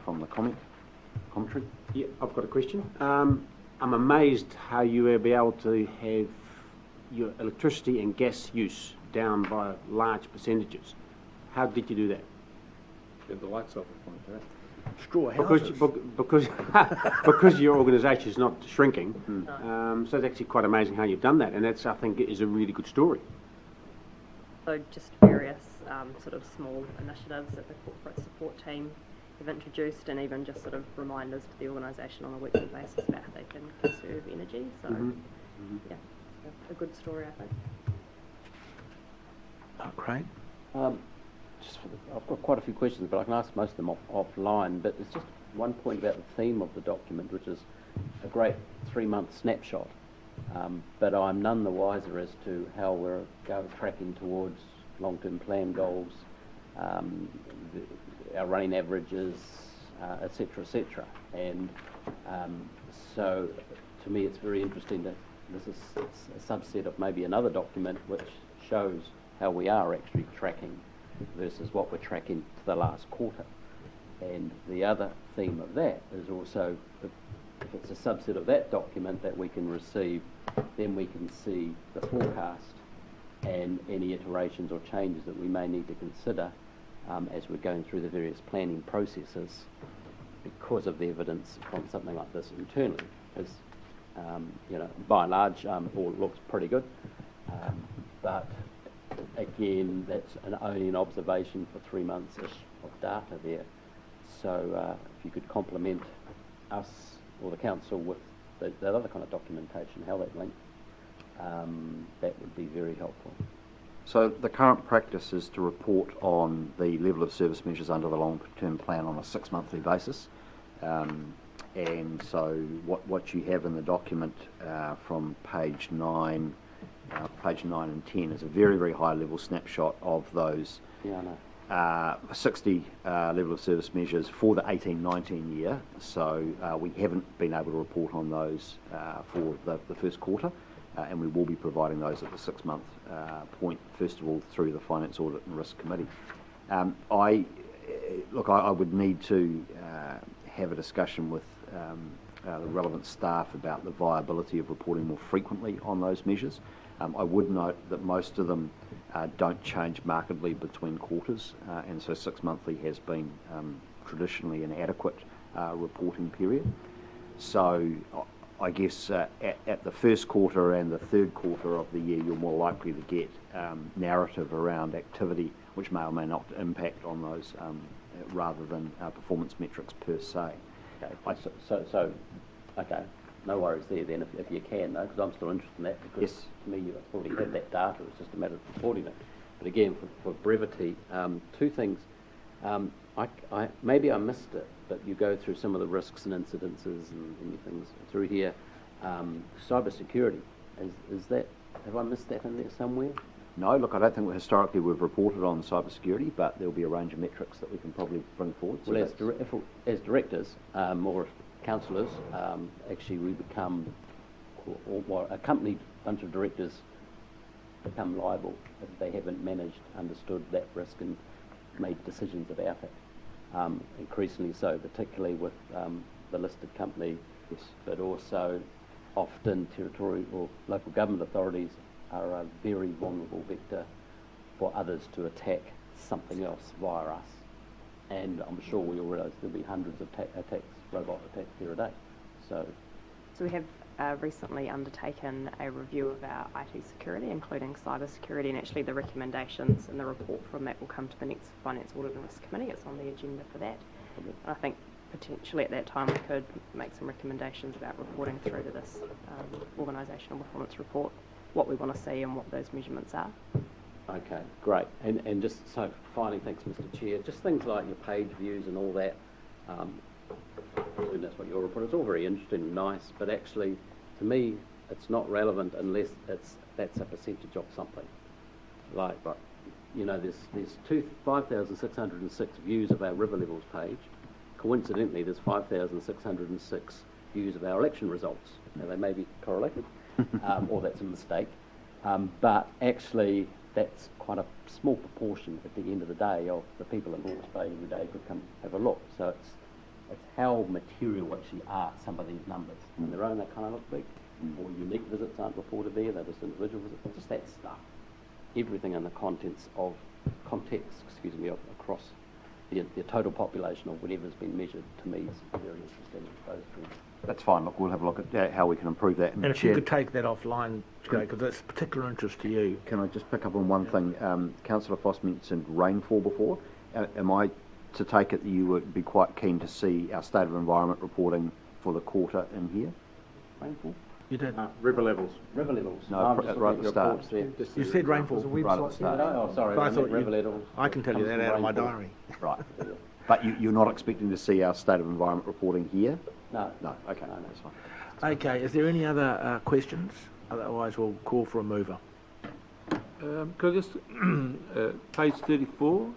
from the commentary. Yeah, I've got a question. I'm amazed how you will be able to have your electricity and gas use down by large percentages. How did you do that? The lights off at point, right? Straw houses. Because your organisation is not shrinking, so it's actually quite amazing how you've done that, and that's, I think, is a really good story. So just various sort of small initiatives that the corporate support team have introduced, and even just sort of reminders to the organisation on a weekly basis about how they can conserve energy. So yeah, a good story, I think. Great. I've got quite a few questions, but I can ask most of them offline. But there's just one point about the theme of the document, which is a great 3-month snapshot. But I'm none the wiser as to how we're tracking towards long-term plan goals, our running averages, etc., etc. And so, to me, it's very interesting that this is a subset of maybe another document which shows how we are actually tracking versus what we're tracking to the last quarter. And the other theme of that is also, if it's a subset of that document that we can receive, then we can see the forecast and any iterations or changes that we may need to consider as we're going through the various planning processes because of the evidence from something like this internally. Because, by and large, all looks pretty good. But again, that's only an observation for 3 months-ish of data there. So if you could compliment us or the council with that other kind of documentation, how that linked, that would be very helpful. So the current practice is to report on the level of service measures under the long-term plan on a 6-monthly basis. And so what you have in the document from page 9 and 10 is a very, very high level snapshot of those 60 level of service measures for the 18-19 year. So we haven't been able to report on those for the first quarter, and we will be providing those at the 6-month point, first of all through the Finance Audit and Risk Committee. I would need to have a discussion with the relevant staff about the viability of reporting more frequently on those measures. I would note that most of them don't change markedly between quarters, and so 6-monthly has been traditionally an adequate reporting period. So I guess at the first quarter and the third quarter of the year, you're more likely to get narrative around activity, which may or may not impact on those, rather than performance metrics per se. Okay, okay, no worries there then, if you can, though, because I'm still interested in that, because yes, to me you already have that data, it's just a matter of reporting it. But again, for brevity, two things. Maybe I missed it, but you go through some of the risks and incidences and things through here. Cyber security, is that, have I missed that in there somewhere? No, look, I don't think historically we've reported on cybersecurity, but there'll be a range of metrics that we can probably bring forward. So well, as directors or councillors, actually we become, or a company bunch of directors become liable if they haven't understood that risk and made decisions about it. Increasingly so, particularly with the listed company, yes, but also often territorial or local government authorities are a very vulnerable vector for others to attack something else via us. And I'm sure we all realise there'll be hundreds of attacks, robot attacks here a day. So we have recently undertaken a review of our IT security, including cyber security, and actually the recommendations and the report from that will come to the next Finance Audit and Risk Committee. It's on the agenda for that. And I think potentially at that time we could make some recommendations about reporting through to this organisational performance report what we want to see and what those measurements are. Okay, great. And just so finally, thanks Mr Chair, just things like your page views and all that, and that's what your report, it's all very interesting and nice, but actually to me it's not relevant unless that's a percentage of something. Like, you know, there's 5,606 views of our river levels page. Coincidentally, there's 5,606 views of our election results. Now they may be correlated, or that's a mistake, but actually that's quite a small proportion at the end of the day of the people in Hawke's Bay every day could come have a look. So it's how material actually are some of these numbers. On their own they kind of look big, or unique visits aren't reported there, they're just individual visits, just that stuff. Everything in the context across the total population of whatever's been measured, to me is very interesting, those trends. That's fine. Look, we'll have a look at how we can improve that. And if you could take that offline, Jay, because that's of particular interest to you. Can I just pick up on one thing? Councillor Foss mentioned rainfall before. Am I to take it that you would be quite keen to see our state of environment reporting for the quarter in here? Rainfall? You did. River levels. River levels. No, right at the start. You said rainfall. Right at the start. Oh, sorry. I thought river levels. I can tell you that out of my diary. Right. But you're not expecting to see our state of environment reporting here? No. No. Okay. No, that's fine. Okay, is there any other questions? Otherwise we'll call for a mover. Could I just, page 34,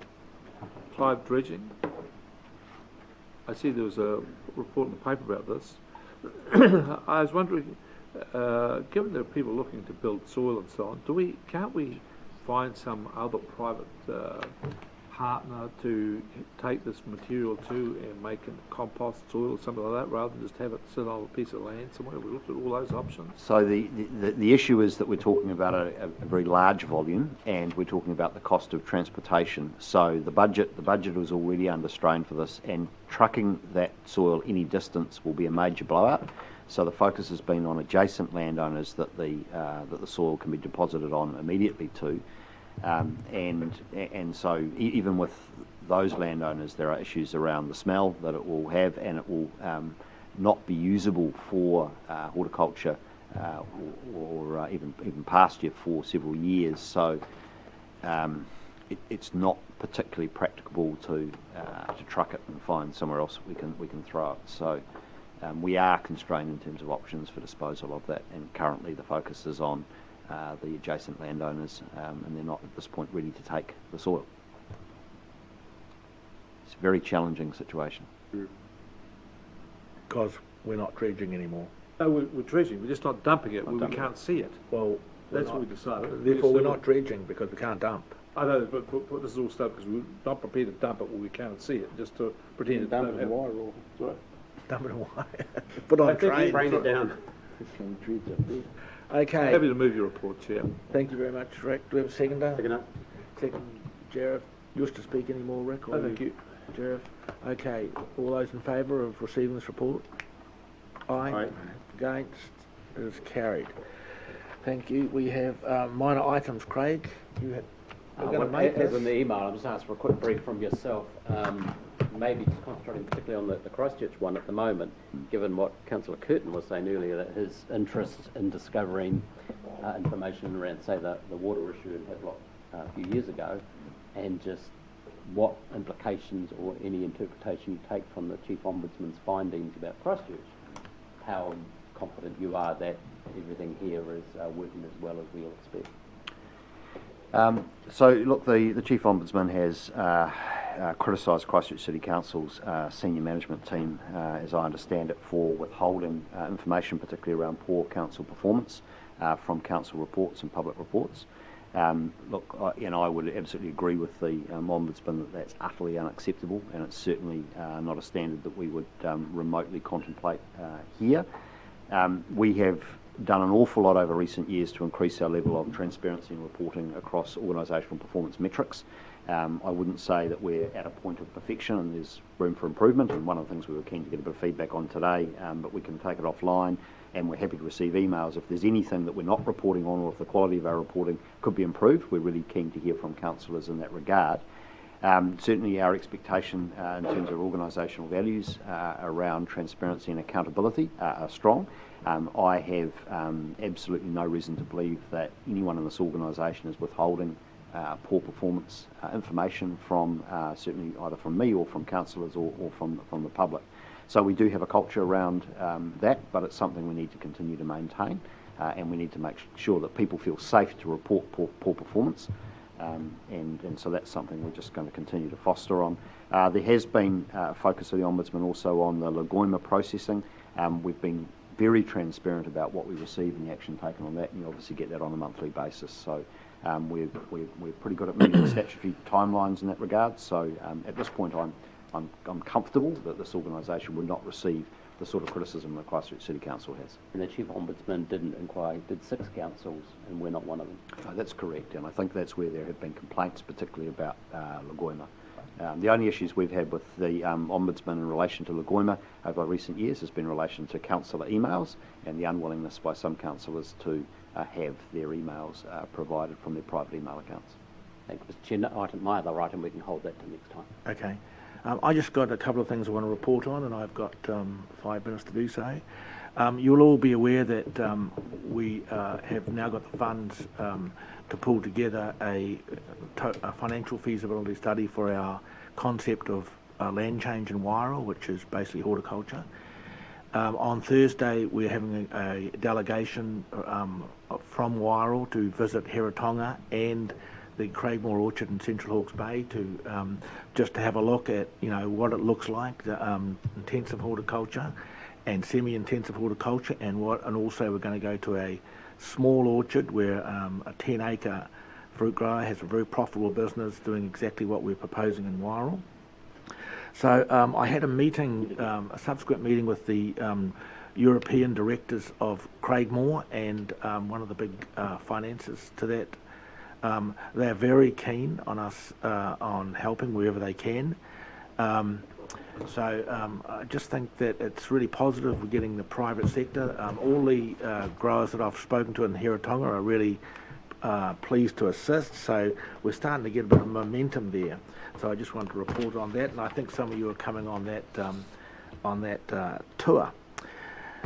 Clyde dredging. I see there was a report in the paper about this. I was wondering, given there are people looking to build soil and so on, can't we find some other private partner to take this material to and make it compost soil or something like that, rather than just have it sit on a piece of land somewhere? We looked at all those options. So the issue is that we're talking about a very large volume, and we're talking about the cost of transportation. So the budget was already under strain for this, and trucking that soil any distance will be a major blowout. So the focus has been on adjacent landowners that the soil can be deposited on immediately to. And so even with those landowners, there are issues around the smell that it will have, and it will not be usable for horticulture or even pasture for several years. So it's not particularly practicable to truck it and find somewhere else we can throw it. So we are constrained in terms of options for disposal of that, and currently the focus is on the adjacent landowners, and they're not at this point ready to take the soil. It's a very challenging situation. Because we're not dredging anymore. No, we're dredging, we're just not dumping it where we can't see it. Well, That's what we decided. Therefore, we're not dredging because we can't dump. I know, but this is all stuff because we're not prepared to dump it where we can't see it, just to pretend it Dump don't it in have wire or Sorry? Dump it in wire. Put on I think train. train it down. Okay. Happy to move your report, Chair. Thank you very much, Rick. Do we have a seconder? Second up. Second, Jareth. You wish to speak any more, Rick? Oh, thank you. Jareth. Okay. All those in favour of receiving this report? Aye. Aye. Against? It is carried. Thank you. We have minor items, Craig. You had, you're going to make as this. in the email, I'm just asked for a quick brief from yourself. Maybe just concentrating particularly on the Christchurch one at the moment, given what Councillor Curtin was saying earlier, that his interest in discovering information around, say, the water issue in Havelock a few years ago, and just what implications or any interpretation you take from the Chief Ombudsman's findings about Christchurch, how confident you are that everything here is working as well as we all expect. So, look, the Chief Ombudsman has criticised Christchurch City Council's senior management team, as I understand it, for withholding information, particularly around poor council performance, from council reports and public reports. Look, I would absolutely agree with the Ombudsman that that's utterly unacceptable, and it's certainly not a standard that we would remotely contemplate here. We have done an awful lot over recent years to increase our level of transparency and reporting across organisational performance metrics. I wouldn't say that we're at a point of perfection, and there's room for improvement, and one of the things we were keen to get a bit of feedback on today, but we can take it offline, and we're happy to receive emails if there's anything that we're not reporting on or if the quality of our reporting could be improved. We're really keen to hear from councillors in that regard. Certainly our expectation in terms of organisational values around transparency and accountability are strong. I have absolutely no reason to believe that anyone in this organisation is withholding poor performance information from certainly either from me or from councillors or from the public. So we do have a culture around that, but it's something we need to continue to maintain, and we need to make sure that people feel safe to report poor performance. And so that's something we're just going to continue to foster on. There has been a focus of the Ombudsman also on the Lagoima processing. We've been very transparent about what we receive and the action taken on that, and you obviously get that on a monthly basis. So we're pretty good at meeting the statutory timelines in that regard. So at this point, I'm comfortable that this organisation will not receive the sort of criticism that Christchurch City Council has. And the Chief Ombudsman didn't inquire, did 6 councils, and we're not one of them. That's correct, and I think that's where there have been complaints, particularly about Lagoima. The only issues we've had with the Ombudsman in relation to Lagoima over recent years has been in relation to councillor emails and the unwillingness by some councillors to have their emails provided from their private email accounts. Thank you, Mr Chair. My other item, we can hold that to next time. Okay. I just got a couple of things I want to report on, and I've got 5 minutes to do so. You'll all be aware that we have now got the funds to pull together a financial feasibility study for our concept of land change in Wairau, which is basically horticulture. On Thursday, we're having a delegation from Wairau to visit Heritonga and the Craigmore Orchard in Central Hawke's Bay to just to have a look at what it looks like, the intensive horticulture and semi-intensive horticulture, and also we're going to go to a small orchard where a 10-acre fruit grower has a very profitable business doing exactly what we're proposing in Wairau. So I had a meeting, a subsequent meeting with the European directors of Craigmore and one of the big financiers to that. They're very keen on us on helping wherever they can. So I just think that it's really positive we're getting the private sector. All the growers that I've spoken to in Heritonga are really pleased to assist, so we're starting to get a bit of momentum there. So I just wanted to report on that, and I think some of you are coming on that tour.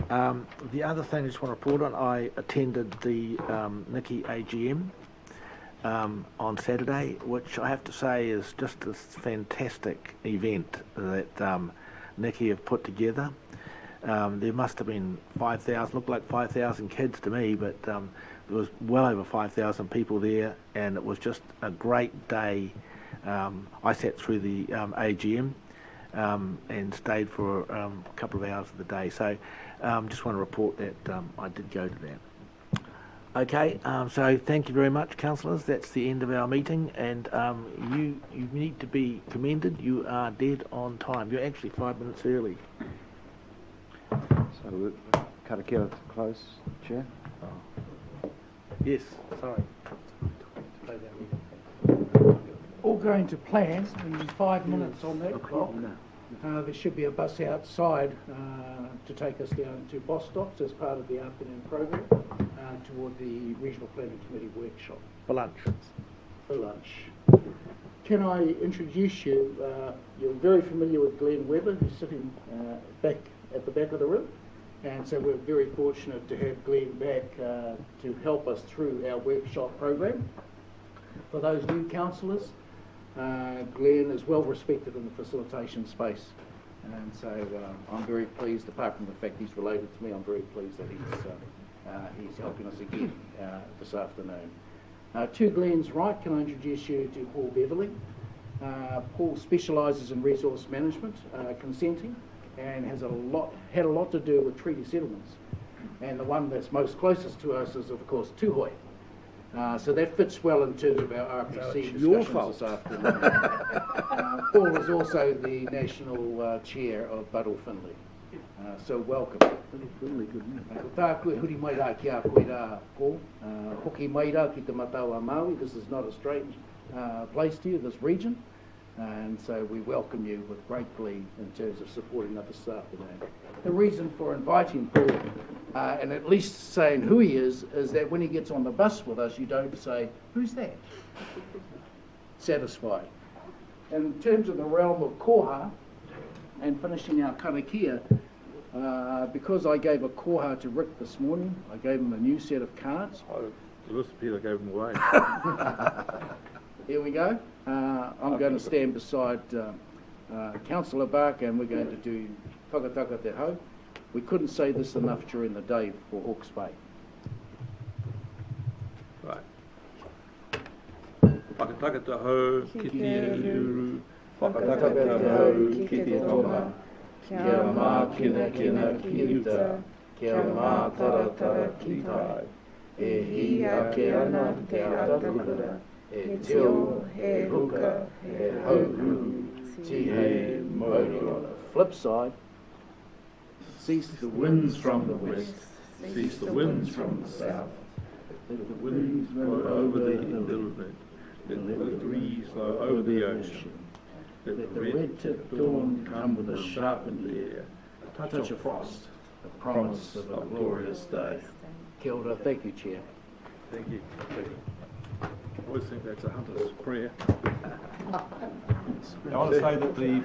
The other thing I just want to report on, I attended the Nikki AGM on Saturday, which I have to say is just this fantastic event that Nikki have put together. There must have been 5,000, looked like 5,000 kids to me, but there was well over 5,000 people there, and it was just a great day. I sat through the AGM and stayed for a couple of hours of the day, so just want to report that I did go to that. Okay, so thank you very much, councillors. That's the end of our meeting, and you need to be commended. You are dead on time. You're actually 5 minutes early. So, karakia close, Chair. Yes, sorry. All going to plan, in 5 minutes on that clock. There should be a bus outside to take us down to Bostock as part of the afternoon program toward the Regional Planning Committee workshop. For lunch. For lunch. Can I introduce you? You're very familiar with Glenn Webber, who's sitting back at the back of the room. And so we're very fortunate to have Glenn back to help us through our workshop program. For those new councillors, Glenn is well respected in the facilitation space, and so I'm very pleased, apart from the fact he's related to me, I'm very pleased that he's helping us again this afternoon. To Glenn's right, can I introduce you to Paul Beverley. Paul specialises in resource management, consenting, and had a lot to do with treaty settlements. And the one that's most closest to us is, of course, Tūhoe. So that fits well in terms of our RPC discussions this afternoon. Paul is also the national chair of Buddle Finley. So welcome. Ko tā koe huri mai rā ki a koe rā, Paul. Hoki mai rā ki te Mataua Māui. This is not a strange place to you, this region. And so we welcome you with great glee in terms of supporting us this afternoon. The reason for inviting Paul, and at least saying who he is that when he gets on the bus with us, you don't say, who's that? Satisfied. In terms of the realm of koha, and finishing our karakia, because I gave a koha to Rick this morning, I gave him a new set of cards. Oh, Peter gave them away. Here we go. I'm going to stand beside Councillor Barker, and we're going to do whakataka te hau. We couldn't say this enough during the day for Hawke's Bay. Right. Whakataka te hau, ki te uru. Whakataka te hau, ki te tonga. Kia mā kina ki uta. Kia mā tara ki tai. E hi ake ana te atakura. E teo, e huka, e hauhu, tihe, mauri. On the flip side, cease the winds from the west, cease the winds from the south. Let the winds blow over the inlet, let the breeze blow over the ocean. Let the red-tipped dawn come with a sharpened ear, a touch of frost, the promise of a glorious day. Kia ora. Thank you, Chair. Thank you. I always think that's a hunter's prayer. I want to say that the